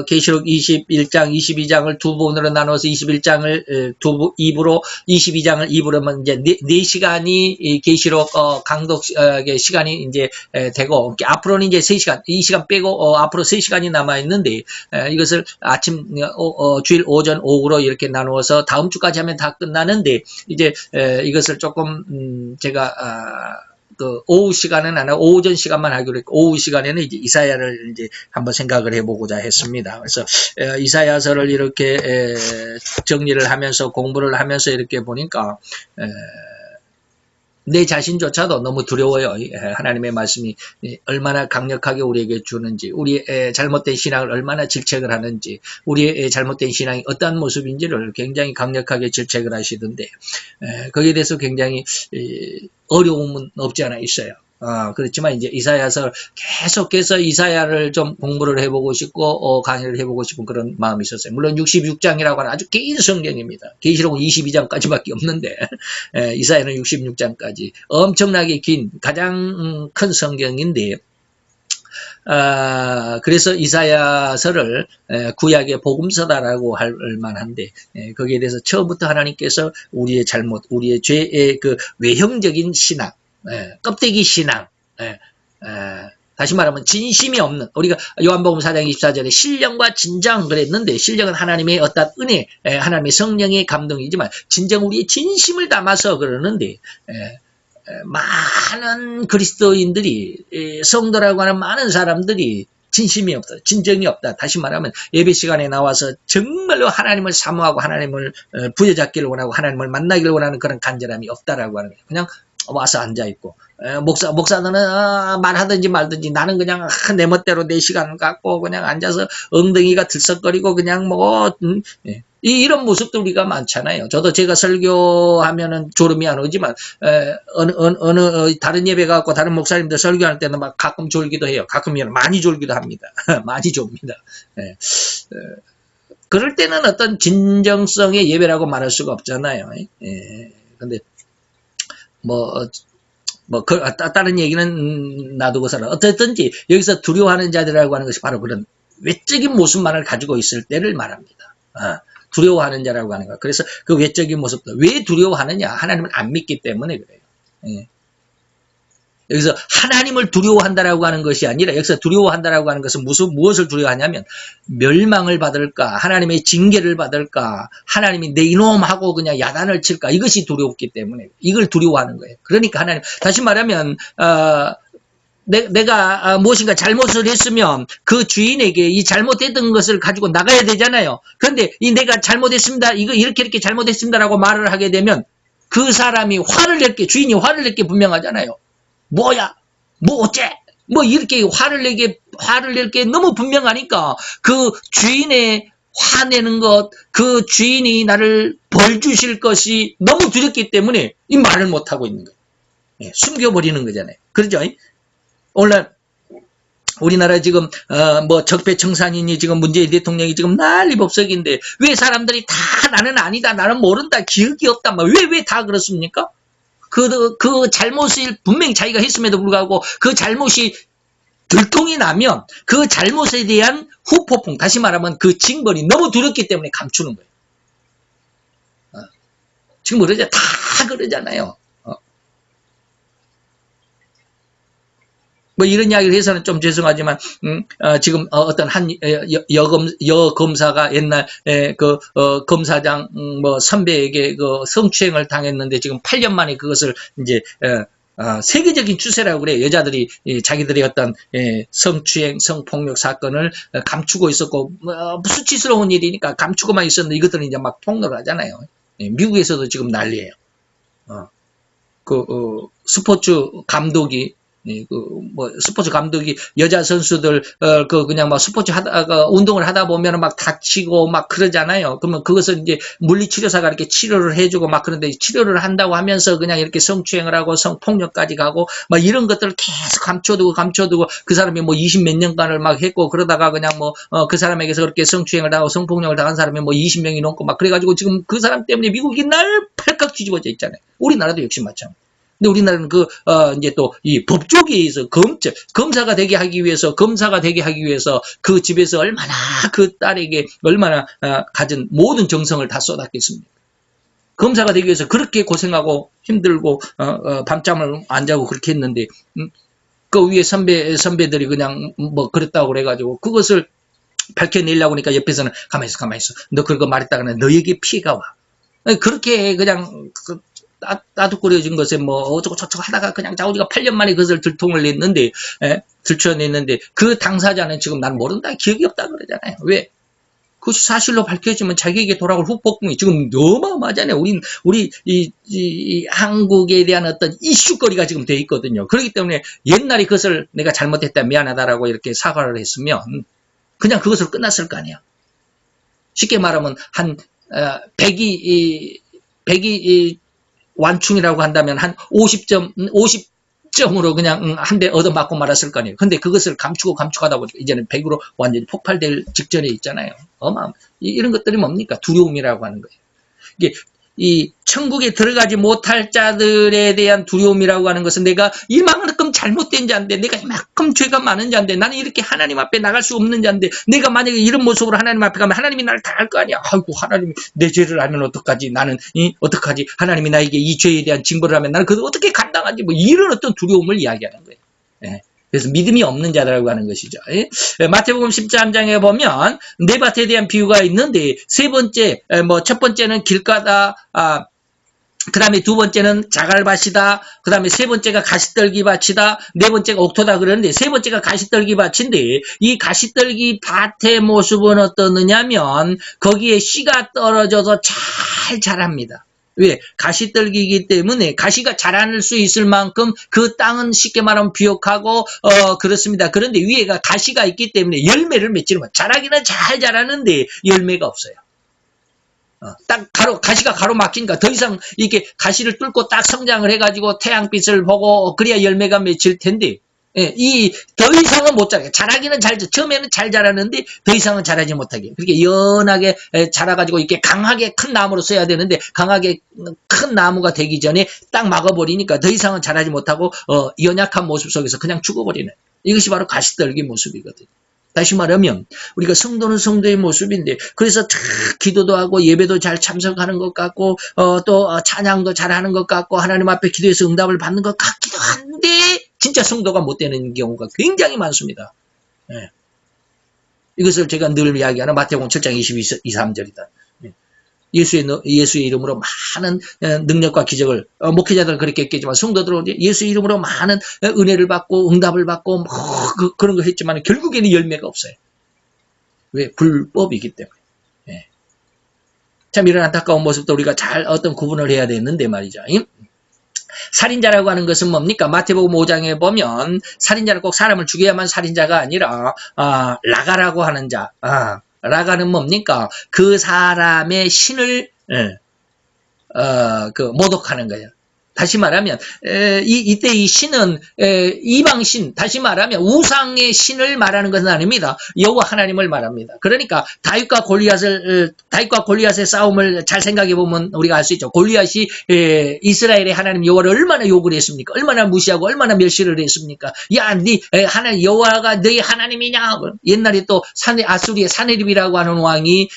계시록 21장, 22장을 두 부분으로 나눠서 21장을 2부로, 22장을 2부로 하면 이제 4시간이 계시록 강독 시간이 이제 되고, 앞으로는 이제 3시간, 이 시간 빼고 앞으로 3시간이 남아 있는데, 이것을 아침 주일 오전 오후로 이렇게 나누어서 다음 주까지 하면 다 끝나는데, 이제 이것을 조금 제가 그 오후 시간은 안 하고 오전 시간만 하기로 했고, 오후 시간에는 이제 이사야를 이제 한번 생각을 해보고자 했습니다. 그래서 이사야서를 이렇게 정리를 하면서 공부를 하면서 이렇게 보니까 내 자신조차도 너무 두려워요. 하나님의 말씀이 얼마나 강력하게 우리에게 주는지, 우리의 잘못된 신앙을 얼마나 질책을 하는지, 우리의 잘못된 신앙이 어떠한 모습인지를 굉장히 강력하게 질책을 하시던데, 거기에 대해서 굉장히 어려움은 없지 않아 있어요. 그렇지만 이제 이사야서 계속해서 이사야를 좀 공부를 해보고 싶고 강의를 해보고 싶은 그런 마음이 있었어요. 물론 66장이라고 하는 아주 긴 성경입니다. 계시록은 22장까지밖에 없는데 이사야는 66장까지 엄청나게 긴 가장 큰 성경인데, 그래서 이사야서를 구약의 복음서다라고 할 만한데, 거기에 대해서 처음부터 하나님께서 우리의 잘못, 우리의 죄의 그 외형적인 신앙, 껍데기 신앙, 다시 말하면 진심이 없는, 우리가 요한복음 4장 24절에 신령과 진정 그랬는데, 신령은 하나님의 어떤 은혜, 하나님의 성령의 감동이지만 진정 우리의 진심을 담아서 그러는데, 많은 그리스도인들이, 성도라고 하는 많은 사람들이 진심이 없다, 진정이 없다. 다시 말하면 예배 시간에 나와서 정말로 하나님을 사모하고 하나님을 부여잡기를 원하고 하나님을 만나기를 원하는 그런 간절함이 없다라고 하는 거예요. 그냥 와서 앉아있고, 목사들은 말하든지 말든지, 나는 그냥 내 멋대로 내 시간을 갖고 그냥 앉아서 엉덩이가 들썩거리고 그냥 이런 모습도 우리가 많잖아요. 저도 제가 설교하면은 졸음이 안 오지만, 어느 다른 예배 갖고 다른 목사님들 설교할 때는 막 가끔 졸기도 해요. 가끔이면 많이 졸기도 합니다. 많이 졸립니다. 그럴 때는 어떤 진정성의 예배라고 말할 수가 없잖아요. 근데 다른 얘기는 놔두고서는 어쨌든지 여기서 두려워하는 자들이라고 하는 것이 바로 그런 외적인 모습만을 가지고 있을 때를 말합니다. 두려워하는 자라고 하는 거. 그래서 그 외적인 모습도 왜 두려워하느냐? 하나님을 안 믿기 때문에 그래요. 여기서 하나님을 두려워한다라고 하는 것이 아니라, 여기서 두려워한다라고 하는 것은 무엇을 두려워하냐면, 멸망을 받을까, 하나님의 징계를 받을까, 하나님이 내 이놈하고 그냥 야단을 칠까, 이것이 두렵기 때문에 이걸 두려워하는 거예요. 그러니까 하나님, 다시 말하면 내가 무엇인가 잘못을 했으면 그 주인에게 이 잘못했던 것을 가지고 나가야 되잖아요. 그런데 내가 잘못했습니다, 이거 이렇게 잘못했습니다라고 말을 하게 되면 그 사람이 주인이 화를 낼 게 분명하잖아요. 뭐야, 어째, 이렇게 화를 낼 게 너무 분명하니까 그 주인의 화내는 것, 그 주인이 나를 벌 주실 것이 너무 두렵기 때문에 이 말을 못하고 있는 거예요. 숨겨버리는 거잖아요. 그렇죠? 오늘 우리나라 지금 적폐청산이니 지금 문재인 대통령이 지금 난리법석인데, 왜 사람들이 다 나는 아니다, 나는 모른다, 기억이 없다, 왜 다 그렇습니까? 그 잘못을 분명히 자기가 했음에도 불구하고 그 잘못이 들통이 나면 그 잘못에 대한 후폭풍, 다시 말하면 그 징벌이 너무 두렵기 때문에 감추는 거예요. 지금 다 그러잖아요. 이런 이야기를 해서는 좀 죄송하지만, 지금 어떤 한 여검사가 옛날 검사장 선배에게 그 성추행을 당했는데 지금 8년 만에 그것을 이제 세계적인 추세라고 그래요. 여자들이 자기들의 어떤 성추행, 성폭력 사건을 감추고 있었고, 수치스러운 일이니까 감추고만 있었는데 이것들은 이제 막 폭로를 하잖아요. 미국에서도 지금 난리예요. 스포츠 감독이, 스포츠 감독이 여자 선수들, 그냥 스포츠 운동을 하다 보면 막 다치고 막 그러잖아요. 그러면 그것을 이제 물리치료사가 이렇게 치료를 해주고 막 그런데, 치료를 한다고 하면서 그냥 이렇게 성추행을 하고 성폭력까지 가고 막 이런 것들을 계속 감춰두고 그 사람이 20몇 년간을 막 했고, 그러다가 그냥 그 사람에게서 그렇게 성추행을 당하고 성폭력을 당한 사람이 20명이 넘고 막 그래가지고 지금 그 사람 때문에 미국이 날 팔깍 뒤집어져 있잖아요. 우리나라도 역시 마찬가지. 근데 우리나라는 이제 또 이 법조계에 의해서 검사가 되게 하기 위해서 그 집에서 얼마나 그 딸에게 얼마나 가진 모든 정성을 다 쏟았겠습니까? 검사가 되기 위해서 그렇게 고생하고 힘들고 밤잠을 안 자고 그렇게 했는데 그 위에 선배들이 그냥 뭐 그랬다고 그래가지고 그것을 밝혀내려고 하니까 옆에서는 가만히 있어. 너 그거 말했다가는 너에게 피해가 와. 그렇게 그냥 따둑거려진 것에 뭐 어쩌고저쩌고 하다가 그냥 자우지가 8년 만에 그것을 들춰냈는데 그 당사자는 지금 난 모른다, 기억이 없다 그러잖아요. 왜? 그것이 사실로 밝혀지면 자기에게 돌아올 후폭풍이 지금 어마어마하잖아요. 우리 이 한국에 대한 어떤 이슈거리가 지금 돼 있거든요. 그렇기 때문에 옛날에 그것을 내가 잘못했다, 미안하다라고 이렇게 사과를 했으면 그냥 그것으로 끝났을 거 아니야. 쉽게 말하면 한 100이 완충이라고 한다면 한 50점으로 그냥 한 대 얻어맞고 말았을 거 아니에요. 근데 그것을 감추고 하다 보니까 이제는 100으로 완전히 폭발될 직전에 있잖아요. 이런 것들이 뭡니까? 두려움이라고 하는 거예요. 이게 이 천국에 들어가지 못할 자들에 대한 두려움이라고 하는 것은 내가 이만큼 잘못된 자인데, 내가 이만큼 죄가 많은 자인데, 나는 이렇게 하나님 앞에 나갈 수 없는 자인데, 내가 만약에 이런 모습으로 하나님 앞에 가면 하나님이 나를 다 알 거 아니야. 아이고, 하나님이 내 죄를 알면 어떡하지? 나는 어떡하지? 하나님이 나에게 이 죄에 대한 징벌을 하면 나는 그걸 어떻게 감당하지? 뭐 이런 어떤 두려움을 이야기하는 거예요. 예. 그래서 믿음이 없는 자라고 하는 것이죠. 예? 마태복음 13장에 보면 네 밭에 대한 비유가 있는데, 첫 번째는 길가다, 그 다음에 두 번째는 자갈밭이다. 그 다음에 세 번째가 가시떨기 밭이다. 네 번째가 옥토다 그러는데, 세 번째가 가시떨기 밭인데, 이 가시떨기 밭의 모습은 어떠느냐면 거기에 씨가 떨어져서 잘 자랍니다. 왜? 가시떨기이기 때문에 가시가 자랄 수 있을 만큼 그 땅은 쉽게 말하면 비옥하고 그렇습니다. 그런데 위에가 가시가 있기 때문에 열매를 맺지는 못해요. 자라기는 잘 자라는데 열매가 없어요. 딱 가시가 가로막히니까 더 이상 이게 가시를 뚫고 딱 성장을 해가지고 태양빛을 보고 그래야 열매가 맺힐 텐데, 더 이상은 못 자라게. 자라기는 처음에는 잘 자라는데 더 이상은 자라지 못하게. 그렇게 연하게 자라가지고 이렇게 강하게 큰 나무로 써야 되는데, 강하게 큰 나무가 되기 전에 딱 막아버리니까 더 이상은 자라지 못하고, 연약한 모습 속에서 그냥 죽어버리는. 이것이 바로 가시떨기 모습이거든요. 다시 말하면 우리가 성도는 성도의 모습인데, 그래서 기도도 하고 예배도 잘 참석하는 것 같고 또 찬양도 잘하는 것 같고 하나님 앞에 기도해서 응답을 받는 것 같기도 한데 진짜 성도가 못 되는 경우가 굉장히 많습니다. 예. 이것을 제가 늘 이야기하는 마태복음 7장 22, 23절이다. 예수의 이름으로 많은 능력과 기적을, 목회자들은 그렇게 했겠지만 성도들은 예수의 이름으로 많은 은혜를 받고 응답을 받고 그런 걸 했지만 결국에는 열매가 없어요. 왜? 불법이기 때문에. 예. 참 이런 안타까운 모습도 우리가 잘 어떤 구분을 해야 되는데 말이죠. 살인자라고 하는 것은 뭡니까? 마태복음 5장에 보면 살인자는 꼭 사람을 죽여야만 살인자가 아니라 라가라고 하는 자. 라가는 뭡니까? 그 사람의 신을 모독하는 거예요. 다시 말하면 이때 이 신은 이방신, 다시 말하면 우상의 신을 말하는 것은 아닙니다. 여호와 하나님을 말합니다. 그러니까 다윗과 골리앗의 싸움을 잘 생각해 보면 우리가 알 수 있죠. 골리앗이 이스라엘의 하나님 여호와를 얼마나 욕을 했습니까? 얼마나 무시하고 얼마나 멸시를 했습니까? 야, 하나님 여호와가 너희 하나님이냐? 옛날에 또 아수리의 사네립이라고 하는 왕이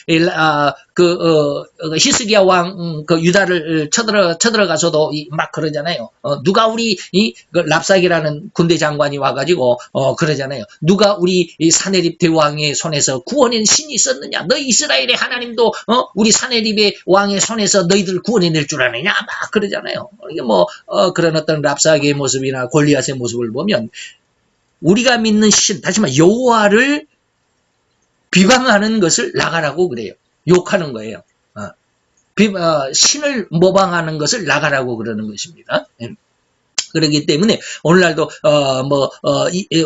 히스기야 왕 유다를 쳐들어가서도 막 그러잖아요. 누가 우리 랍사기라는 군대 장관이 와가지고 그러잖아요. 누가 우리 사네립 대왕의 손에서 구원의 신이 있었느냐? 너희 이스라엘의 하나님도 우리 사네립의 왕의 손에서 너희들 구원해낼 줄 아느냐? 막 그러잖아요. 이게 그런 어떤 랍사기의 모습이나 골리앗의 모습을 보면 우리가 믿는 신, 다시 말해 여호와를 비방하는 것을 라가라고 그래요. 욕하는 거예요. 신을 모방하는 것을 나가라고 그러는 것입니다. 그렇기 때문에 오늘날도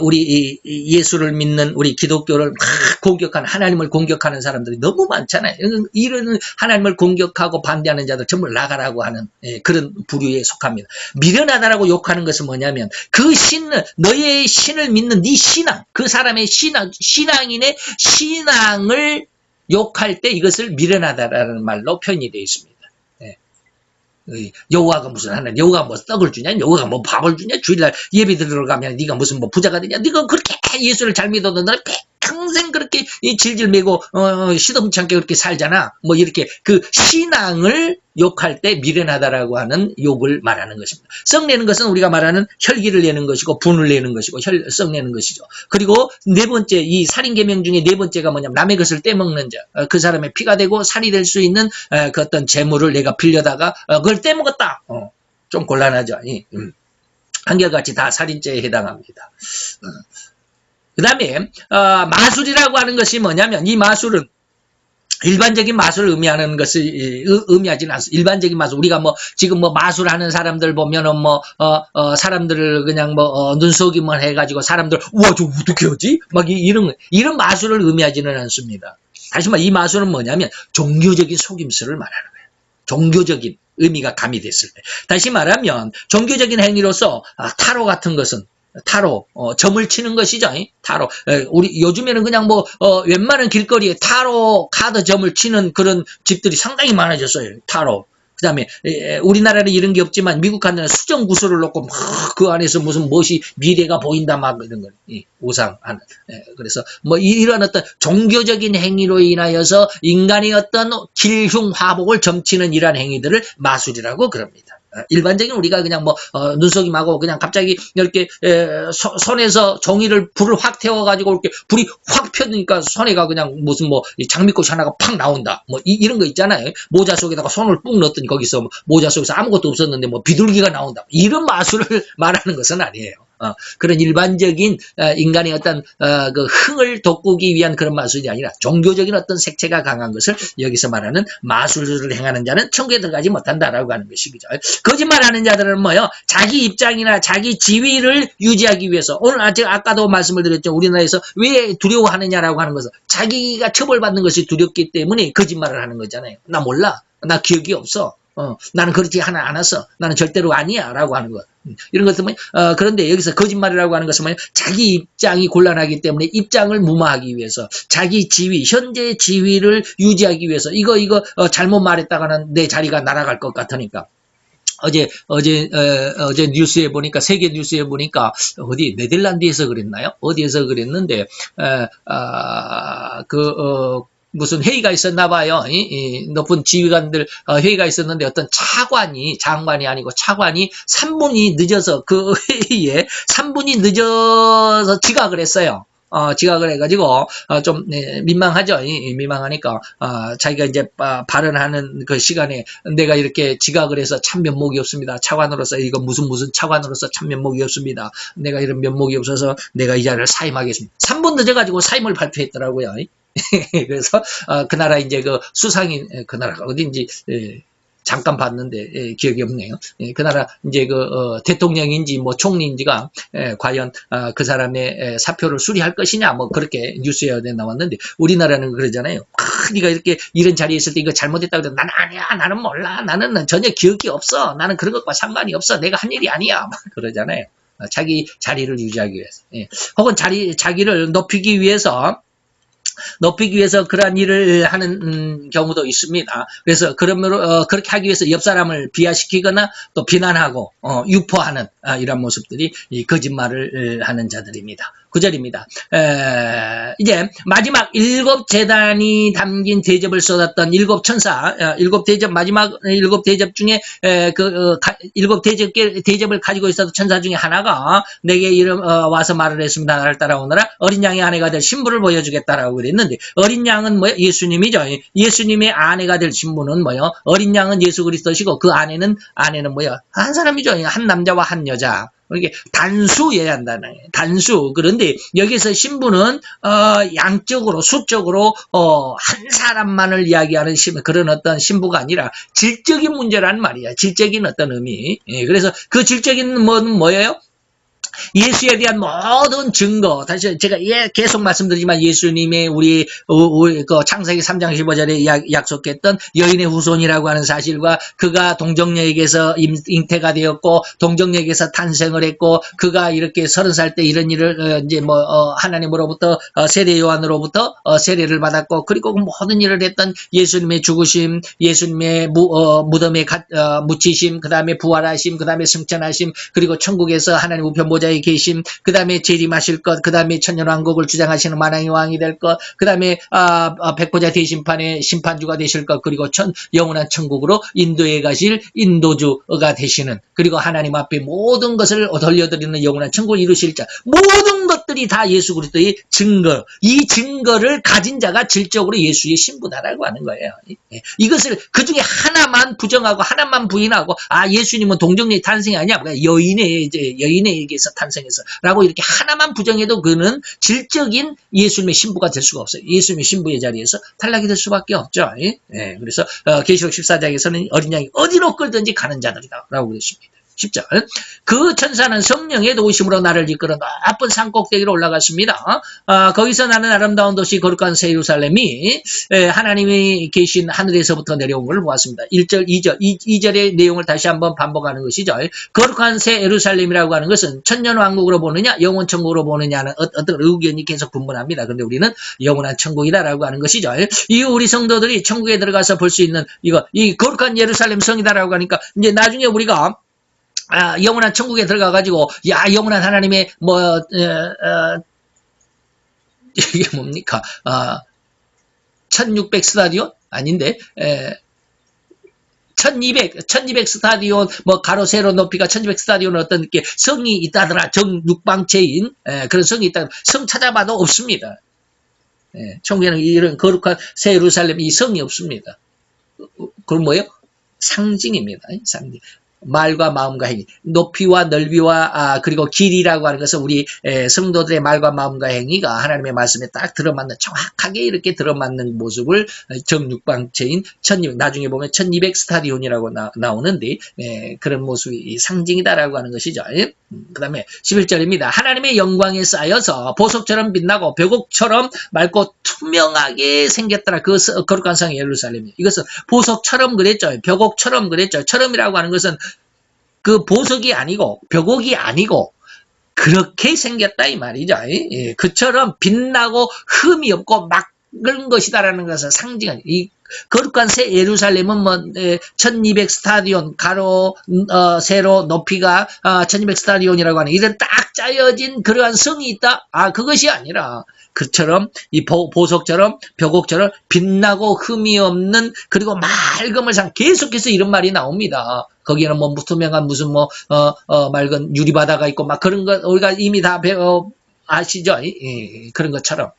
우리 예수를 믿는 우리 기독교를 막 공격하는, 하나님을 공격하는 사람들이 너무 많잖아요. 이런 하나님을 공격하고 반대하는 자들 전부 나가라고 하는 그런 부류에 속합니다. 미련하다라고 욕하는 것은 뭐냐면 그 신을, 너의 신을 믿는 네 신앙, 그 사람의 신앙인의 신앙을 욕할 때 이것을 미련하다라는 말로 표현이 되어 있습니다. 여호와가 무슨 하나, 여호와가 뭐 떡을 주냐, 여호와가 뭐 밥을 주냐, 주일날 예배 들어가면 네가 무슨 뭐 부자가 되냐, 네가 그렇게 예수를 잘 믿어도 너는 평생 그렇게 질질 매고 시덥지 않게 그렇게 살잖아. 뭐 이렇게 그 신앙을 욕할 때 미련하다라고 하는 욕을 말하는 것입니다. 썩내는 것은 우리가 말하는 혈기를 내는 것이고 분을 내는 것이고 썩내는 것이죠. 그리고 네 번째, 이 살인계명 중에 네 번째가 뭐냐면 남의 것을 떼먹는 자. 그 사람의 피가 되고 살이 될 수 있는 그 어떤 재물을 내가 빌려다가 그걸 떼먹었다. 좀 곤란하죠. 한결같이 다 살인죄에 해당합니다. 그 다음에 마술이라고 하는 것이 뭐냐면 이 마술은 일반적인 마술을 의미하는 것을 의미하지는 않습니다. 일반적인 마술, 우리가 뭐 지금 뭐 마술하는 사람들 보면은 뭐 사람들을 그냥 뭐 눈속임을 해가지고 사람들 우와 저 어떻게 하지? 막 이런 마술을 의미하지는 않습니다. 다시 말해 이 마술은 뭐냐면 종교적인 속임수를 말하는 거예요. 종교적인 의미가 가미됐을 때. 다시 말하면 종교적인 행위로서 타로 같은 것은 타로, 점을 치는 것이죠. 타로. 우리 요즘에는 그냥 뭐 웬만한 길거리에 타로 카드 점을 치는 그런 집들이 상당히 많아졌어요. 타로. 그 다음에 우리나라는 이런 게 없지만 미국 같은 데는 수정 구슬을 놓고 막 그 안에서 무슨 무엇이 미래가 보인다 막 이런 거 우상하는. 그래서 뭐 이런 어떤 종교적인 행위로 인하여서 인간의 어떤 길흉 화복을 점치는 이러한 행위들을 마술이라고 그럽니다. 일반적인 우리가 그냥 뭐 눈속임하고 그냥 갑자기 이렇게 손에서 종이를 불을 확 태워가지고 이렇게 불이 확 펴니까 손에가 그냥 무슨 뭐 장미꽃이 하나가 팍 나온다 뭐 이런 거 있잖아요. 모자 속에다가 손을 뿡 넣었더니 거기서 모자 속에서 아무것도 없었는데 뭐 비둘기가 나온다 이런 마술을 말하는 것은 아니에요. 그런 일반적인 인간의 어떤 그 흥을 돋구기 위한 그런 마술이 아니라 종교적인 어떤 색채가 강한 것을 여기서 말하는 마술을 행하는 자는 천국에 들어가지 못한다라고 하는 것이죠. 거짓말하는 자들은 뭐요? 자기 입장이나 자기 지위를 유지하기 위해서 오늘 제가 아까도 말씀을 드렸죠. 우리나라에서 왜 두려워하느냐라고 하는 것은 자기가 처벌받는 것이 두렵기 때문에 거짓말을 하는 거잖아요. 나 몰라. 나 기억이 없어. 나는 그렇지 않았어. 나는 절대로 아니야. 라고 하는 것. 이런 것들 뭐, 그런데 여기서 거짓말이라고 하는 것은 뭐예요? 자기 입장이 곤란하기 때문에 입장을 무마하기 위해서 자기 지위, 현재 지위를 유지하기 위해서 이거 잘못 말했다가는 내 자리가 날아갈 것 같으니까. 어제 뉴스에 보니까, 세계 뉴스에 보니까, 어디, 네덜란드에서 그랬나요? 어디에서 그랬는데, 무슨 회의가 있었나 봐요. 높은 지휘관들 회의가 있었는데 어떤 장관이 아니고 차관이 3분이 늦어서 그 회의에 3분이 늦어서 지각을 했어요. 지각을 해가지고 좀 민망하죠. 민망하니까 자기가 이제 발언하는 그 시간에 내가 이렇게 지각을 해서 참 면목이 없습니다. 차관으로서 이거 무슨 차관으로서 참 면목이 없습니다. 내가 이런 면목이 없어서 내가 이 자리를 사임하겠습니다. 3분 늦어가지고 사임을 발표했더라고요. 그래서 그 나라 이제 그 수상인 그 나라가 어딘지 잠깐 봤는데 기억이 없네요. 그 나라 이제 그 대통령인지 뭐 총리인지가 과연 그 사람의 사표를 수리할 것이냐 뭐 그렇게 뉴스에 나왔는데 우리나라는 그러잖아요. 네가 이렇게 이런 자리에 있을 때 이거 잘못했다고 해도 나는 아니야, 나는 몰라, 나는 전혀 기억이 없어, 나는 그런 것과 상관이 없어, 내가 한 일이 아니야 막 그러잖아요. 자기 자리를 유지하기 위해서, 혹은 자기를 높이기 위해서 그러한 일을 하는 경우도 있습니다. 그래서 그러므로 그렇게 하기 위해서 옆 사람을 비하시키거나 또 비난하고 유포하는 이런 모습들이 이 거짓말을 하는 자들입니다. 9절입니다. 이제 마지막 7재단이 담긴 대접을 쏟았던 7천사, 7대접, 마지막 7대접 중에 그 7대접을 가지고 있었던 천사 중에 하나가 내게 와서 말을 했습니다. 나를 따라오너라. 어린 양의 아내가 될 신부를 보여주겠다라고 그랬는데 어린 양은 뭐요? 예수님이죠. 예수님의 아내가 될 신부는 뭐요? 어린 양은 예수 그리스도시고 그 아내는 뭐요? 한 사람이죠. 한 남자와 한 여자. 이게 단수여야 한다는 거예요. 단수. 그런데 여기서 신부는 양적으로 수적으로 한 사람만을 이야기하는 그런 어떤 신부가 아니라 질적인 문제란 말이야. 질적인 어떤 의미. 그래서 그 질적인 뭐는 뭐예요? 예수에 대한 모든 증거, 다시 제가 계속 말씀드리지만 예수님의 우리 그 창세기 3장 15절에 약속했던 여인의 후손이라고 하는 사실과 그가 동정녀에게서 잉태가 되었고 동정녀에게서 탄생을 했고 그가 이렇게 30살 때 이런 일을 이제 하나님으로부터 세례 요한으로부터 세례를 받았고 그리고 그 모든 일을 했던 예수님의 죽으심, 예수님의 무덤에 묻히심, 그 다음에 부활하심, 그 다음에 승천하심, 그리고 천국에서 하나님 우편 보좌에 계심, 그 다음에 재림하실 것, 그 다음에 천년왕국을 주장하시는 만왕의 왕이 될 것, 그 다음에 백보자 대심판의 심판주가 되실 것, 그리고 영원한 천국으로 인도에 가실 인도주가 되시는, 그리고 하나님 앞에 모든 것을 돌려드리는 영원한 천국을 이루실 자, 모든 것들이 다 예수 그리스도의 증거, 이 증거를 가진 자가 질적으로 예수의 신부다라고 하는 거예요. 이것을 그 중에 하나만 부정하고 하나만 부인하고 예수님은 동정녀의 탄생이 아니야, 여인에게서 탄생해서라고 이렇게 하나만 부정해도 그는 질적인 예수님의 신부가 될 수가 없어요. 예수님의 신부의 자리에서 탈락이 될 수밖에 없죠. 그래서 계시록 14장에서는 어린 양이 어디로 끌든지 가는 자들이다라고 그랬습니다. 10절. 그 천사는 성령의 도우심으로 나를 이끌어 높은 산 꼭대기로 올라갔습니다. 거기서 나는 아름다운 도시 거룩한 새 예루살렘이 하나님이 계신 하늘에서부터 내려온 걸 보았습니다. 1절, 2절, 2절의 내용을 다시 한번 반복하는 것이죠. 거룩한 새 예루살렘이라고 하는 것은 천년왕국으로 보느냐 영원 천국으로 보느냐는 어떤 의견이 계속 분분합니다. 그런데 우리는 영원한 천국이다라고 하는 것이죠. 이후 우리 성도들이 천국에 들어가서 볼 수 있는 이 거룩한 예루살렘 성이다라고 하니까 이제 나중에 우리가 영원한 천국에 들어가가지고, 영원한 하나님의, 이게 뭡니까? 1600 스타디온? 아닌데, 1200 스타디온, 가로, 세로, 높이가 1200 스타디온 어떤 게 성이 있다더라. 정육방체인, 그런 성이 있다. 성 찾아봐도 없습니다. 천국에는 이런 거룩한 새 예루살렘, 이 성이 없습니다. 그건 뭐예요? 상징입니다. 상징. 말과 마음과 행위, 높이와 넓이와 그리고 길이라고 하는 것은 우리 성도들의 말과 마음과 행위가 하나님의 말씀에 딱 들어맞는, 정확하게 이렇게 들어맞는 모습을 정육방체인 1200, 나중에 보면 1200 스타디온이라고 나오는데 그런 모습이 상징이다라고 하는 것이죠. 그 다음에 11절입니다. 하나님의 영광에 쌓여서 보석처럼 빛나고 벽옥처럼 맑고 투명하게 생겼더라. 그 거룩한 성 예루살렘이. 이것은 보석처럼 그랬죠. 벽옥처럼 그랬죠. 처럼이라고 하는 것은 그 보석이 아니고 벽옥이 아니고 그렇게 생겼다 이 말이죠. 그처럼 빛나고 흠이 없고 막은 것이다라는 것을 상징하는 이 거룩한 새 예루살렘은 1200 스타디온 가로 세로 높이가 1200 스타디온이라고 하는 이런 딱 짜여진 그러한 성이 있다. 그것이 아니라 그처럼 이 보석처럼 벽옥처럼 빛나고 흠이 없는 그리고 맑음을 계속해서 이런 말이 나옵니다. 거기에는 무투명한 무슨 맑은 유리바다가 있고 그런 거 우리가 이미 다 아시죠? 그런 것처럼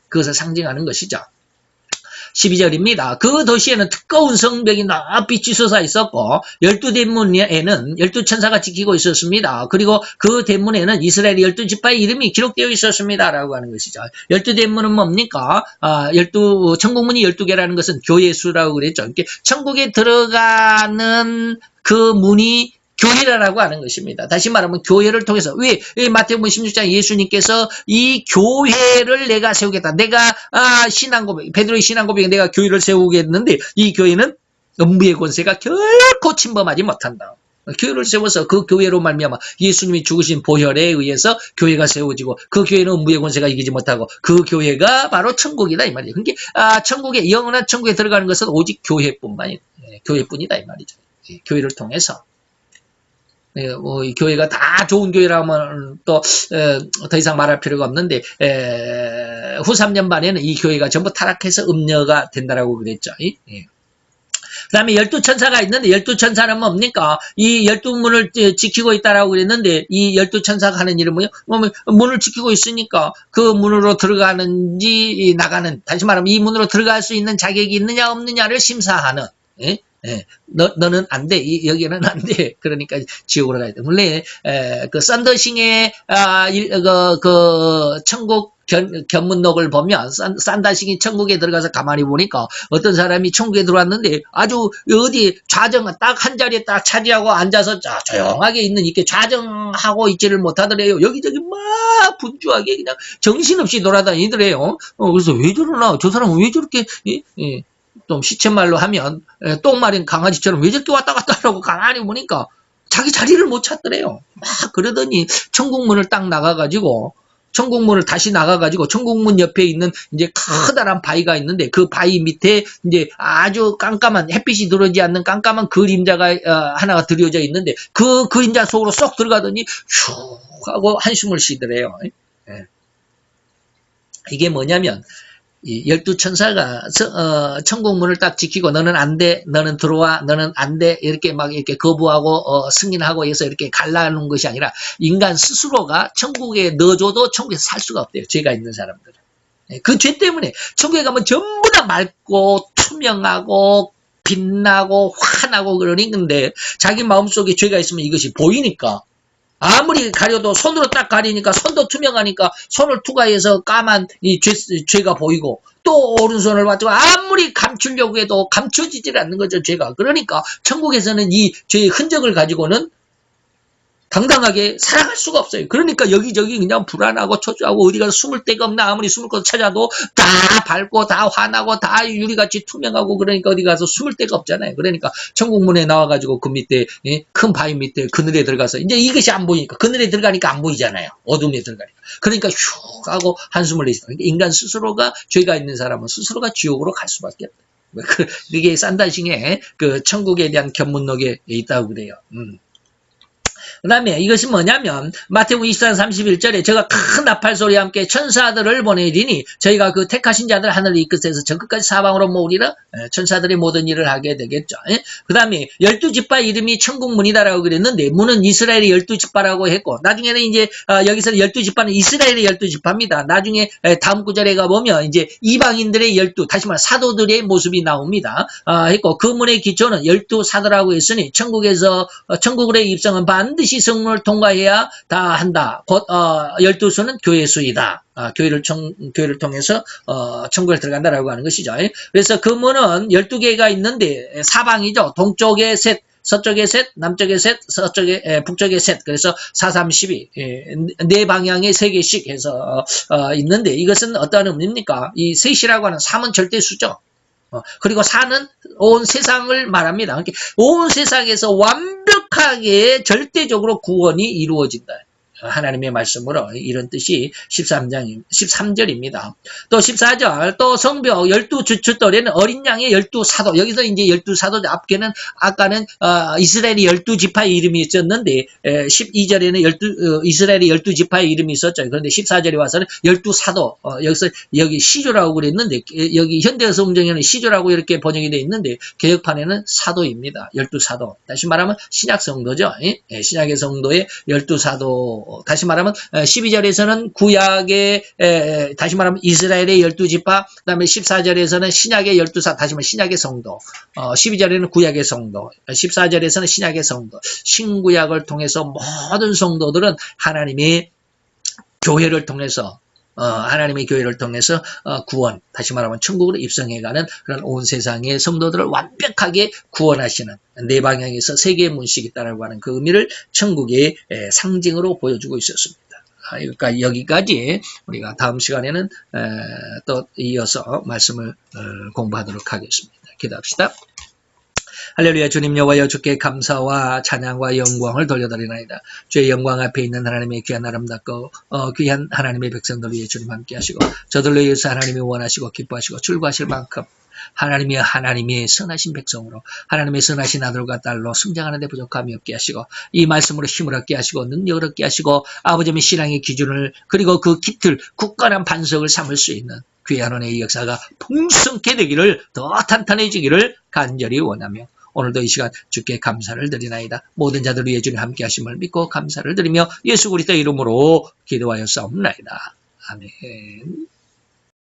그것을 상징하는 것이죠. 12절입니다. 그 도시에는 두꺼운 성벽이 높이 솟아 있었고 12대문에는 12천사가 지키고 있었습니다. 그리고 그 대문에는 이스라엘의 12지파의 이름이 기록되어 있었습니다. 라고 하는 것이죠. 12대문은 뭡니까? 천국문이 12개라는 것은 교회 수라고 그랬죠. 이렇게 천국에 들어가는 그 문이 교회라고 하는 것입니다. 다시 말하면 교회를 통해서 왜 마태복음 16장 예수님께서 이 교회를 내가 세우겠다. 내가 신앙 고백, 베드로의 신앙 고백에 내가 교회를 세우겠는데 이 교회는 음부의 권세가 결코 침범하지 못한다. 교회를 세워서 그 교회로 말미암아 예수님이 죽으신 보혈에 의해서 교회가 세워지고 그 교회는 음부의 권세가 이기지 못하고 그 교회가 바로 천국이다 이 말이에요. 그러니까 천국에 영원한 천국에 들어가는 것은 오직 교회뿐이다 이 말이죠. 교회를 통해서. 이 교회가 다 좋은 교회라면 또 더 이상 말할 필요가 없는데 후 3년 반에는 이 교회가 전부 타락해서 음녀가 된다라고 그랬죠. 그 다음에 12천사가 있는데 12천사는 뭡니까? 이 12문을 지키고 있다라고 그랬는데 이 12천사가 하는 일은 뭐예요? 문을 지키고 있으니까 그 문으로 들어가는지 나가는, 다시 말하면 이 문으로 들어갈 수 있는 자격이 있느냐 없느냐를 심사하는. 너는 안 돼. 여기는 안 돼. 그러니까 지옥으로 가야 돼. 원래, 그 썬더싱의, 천국 견문록을 보면 산다식이 천국에 들어가서 가만히 보니까 어떤 사람이 천국에 들어왔는데 아주 어디 좌정 딱 한 자리에 딱 차지하고 앉아서 조용하게 있는 이렇게 좌정하고 있지를 못하더래요. 여기저기 막 분주하게 그냥 정신없이 돌아다니더래요. 그래서 왜 저러나 저 사람은 왜 저렇게 좀 시쳇말로 하면 똥 마린 강아지처럼 왜 저렇게 왔다 갔다 하라고 가만히 보니까 자기 자리를 못 찾더래요. 막 그러더니 천국문을 딱 나가가지고 천국문을 다시 나가가지고 천국문 옆에 있는 이제 커다란 바위가 있는데 그 바위 밑에 이제 아주 깜깜한 햇빛이 들어오지 않는 깜깜한 그림자가 하나가 드려져 있는데 그 그림자 속으로 쏙 들어가더니 슉 하고 한숨을 쉬더래요. 이게 뭐냐면 이 12천사가 천국문을 딱 지키고 너는 안 돼, 너는 들어와, 너는 안 돼, 이렇게 막 이렇게 거부하고 승인하고 해서 이렇게 갈라놓은 것이 아니라 인간 스스로가 천국에 넣어줘도 천국에서 살 수가 없대요. 죄가 있는 사람들은. 그 죄 때문에 천국에 가면 전부 다 맑고 투명하고 빛나고 환하고 그러는데 자기 마음속에 죄가 있으면 이것이 보이니까 아무리 가려도 손으로 딱 가리니까 손도 투명하니까 손을 투과해서 까만 이 죄가 보이고 또 오른손을 받고 아무리 감추려고 해도 감춰지질 않는 거죠, 죄가. 그러니까 천국에서는 이 죄의 흔적을 가지고는 당당하게 살아갈 수가 없어요. 그러니까 여기저기 그냥 불안하고 초조하고 어디 가서 숨을 데가 없나 아무리 숨을 곳 찾아도 다 밝고 다 환하고 다 유리같이 투명하고 그러니까 어디 가서 숨을 데가 없잖아요. 그러니까 천국문에 나와가지고 그 밑에 큰 바위 밑에 그늘에 들어가서 이제 이것이 안 보이니까 그늘에 들어가니까 안 보이잖아요. 어둠에 들어가니까. 그러니까 슉 하고 한숨을 내쉬다. 그러니까 인간 스스로가 죄가 있는 사람은 스스로가 지옥으로 갈 수밖에 없다. 그게 산다싱의 그 천국에 대한 견문록에 있다고 그래요. 그 다음에 이것이 뭐냐면 마태복음 24장 31절에 제가 큰 나팔 소리와 함께 천사들을 보내리니 저희가 그 택하신 자들 하늘을 이끌어서 저 끝까지 사방으로 모으리라. 천사들이 모든 일을 하게 되겠죠. 그 다음에 12지파 이름이 천국문이다라고 그랬는데 문은 이스라엘의 12지파라고 했고 나중에는 이제 여기서 12지파는 이스라엘의 12지파입니다. 나중에 다음 구절에 가보면 이제 이방인들의 12 다시 말해 사도들의 모습이 나옵니다. 했고 그 문의 기초는 12사도라고 했으니 천국으로 입성은 반드시 성문을 통과해야 다 한다. 곧 12수는 교회 수이다. 교회를 통해서 천국에 들어간다라고 하는 것이죠. 그래서 그 문은 12개가 있는데 사방이죠. 동쪽에 셋, 서쪽에 셋, 남쪽에 셋, 북쪽에 셋. 그래서 4, 3, 12. 네 방향에 3개씩 해서 있는데 이것은 어떤 의미입니까? 이 셋이라고 하는 3은 절대수죠. 그리고 4는 온 세상을 말합니다. 그러니까 온 세상에서 완벽하게 절대적으로 구원이 이루어진다. 하나님의 말씀으로 이런 뜻이 13절입니다. 또 14절 또 성벽 12주춧돌에는 어린 양의 12사도 여기서 이제 12사도 앞에는 아까는 이스라엘이 12지파의 이름이 있었는데 12절에는 이스라엘이 12지파의 이름이 있었죠. 그런데 14절에 와서는 12사도 여기서 여기 시조라고 그랬는데 여기 현대 성경에는 시조라고 이렇게 번역이 되어 있는데 개혁판에는 사도입니다. 12사도 다시 말하면 신약 성도죠. 신약의 성도의 12사도 다시 말하면 12절에서는 구약의 다시 말하면 이스라엘의 12지파 그다음에 14절에서는 신약의 12사 다시 말하면 신약의 성도 12절에는 구약의 성도 14절에서는 신약의 성도 신구약을 통해서 모든 성도들은 하나님의 교회를 통해서 하나님의 교회를 통해서 구원, 다시 말하면 천국으로 입성해가는 그런 온 세상의 성도들을 완벽하게 구원하시는 네 방향에서 세 개의 문식이 있다라고 하는 그 의미를 천국의 상징으로 보여주고 있었습니다. 그러니까 여기까지 우리가 다음 시간에는 또 이어서 말씀을 공부하도록 하겠습니다. 기도합시다. 할렐루야. 주님 여호와여 주께 감사와 찬양과 영광을 돌려드리나이다. 주의 영광 앞에 있는 하나님의 귀한 아름답고 귀한 하나님의 백성들 위해 주님 함께 하시고 저들로 인해서 하나님이 원하시고 기뻐하시고 출구하실 만큼 하나님의 선하신 백성으로 하나님의 선하신 아들과 딸로 성장하는 데 부족함이 없게 하시고 이 말씀으로 힘을 얻게 하시고 능력을 얻게 하시고 아버지의 신앙의 기준을 그리고 그 깃을 굳건한 반석을 삼을 수 있는 귀한 은혜의 역사가 풍성케 되기를 더 탄탄해지기를 간절히 원하며 오늘도 이 시간 주께 감사를 드리나이다. 모든 자들 위해 주님 함께 하심을 믿고 감사를 드리며 예수 그리스도의 이름으로 기도하였사옵나이다. 아멘.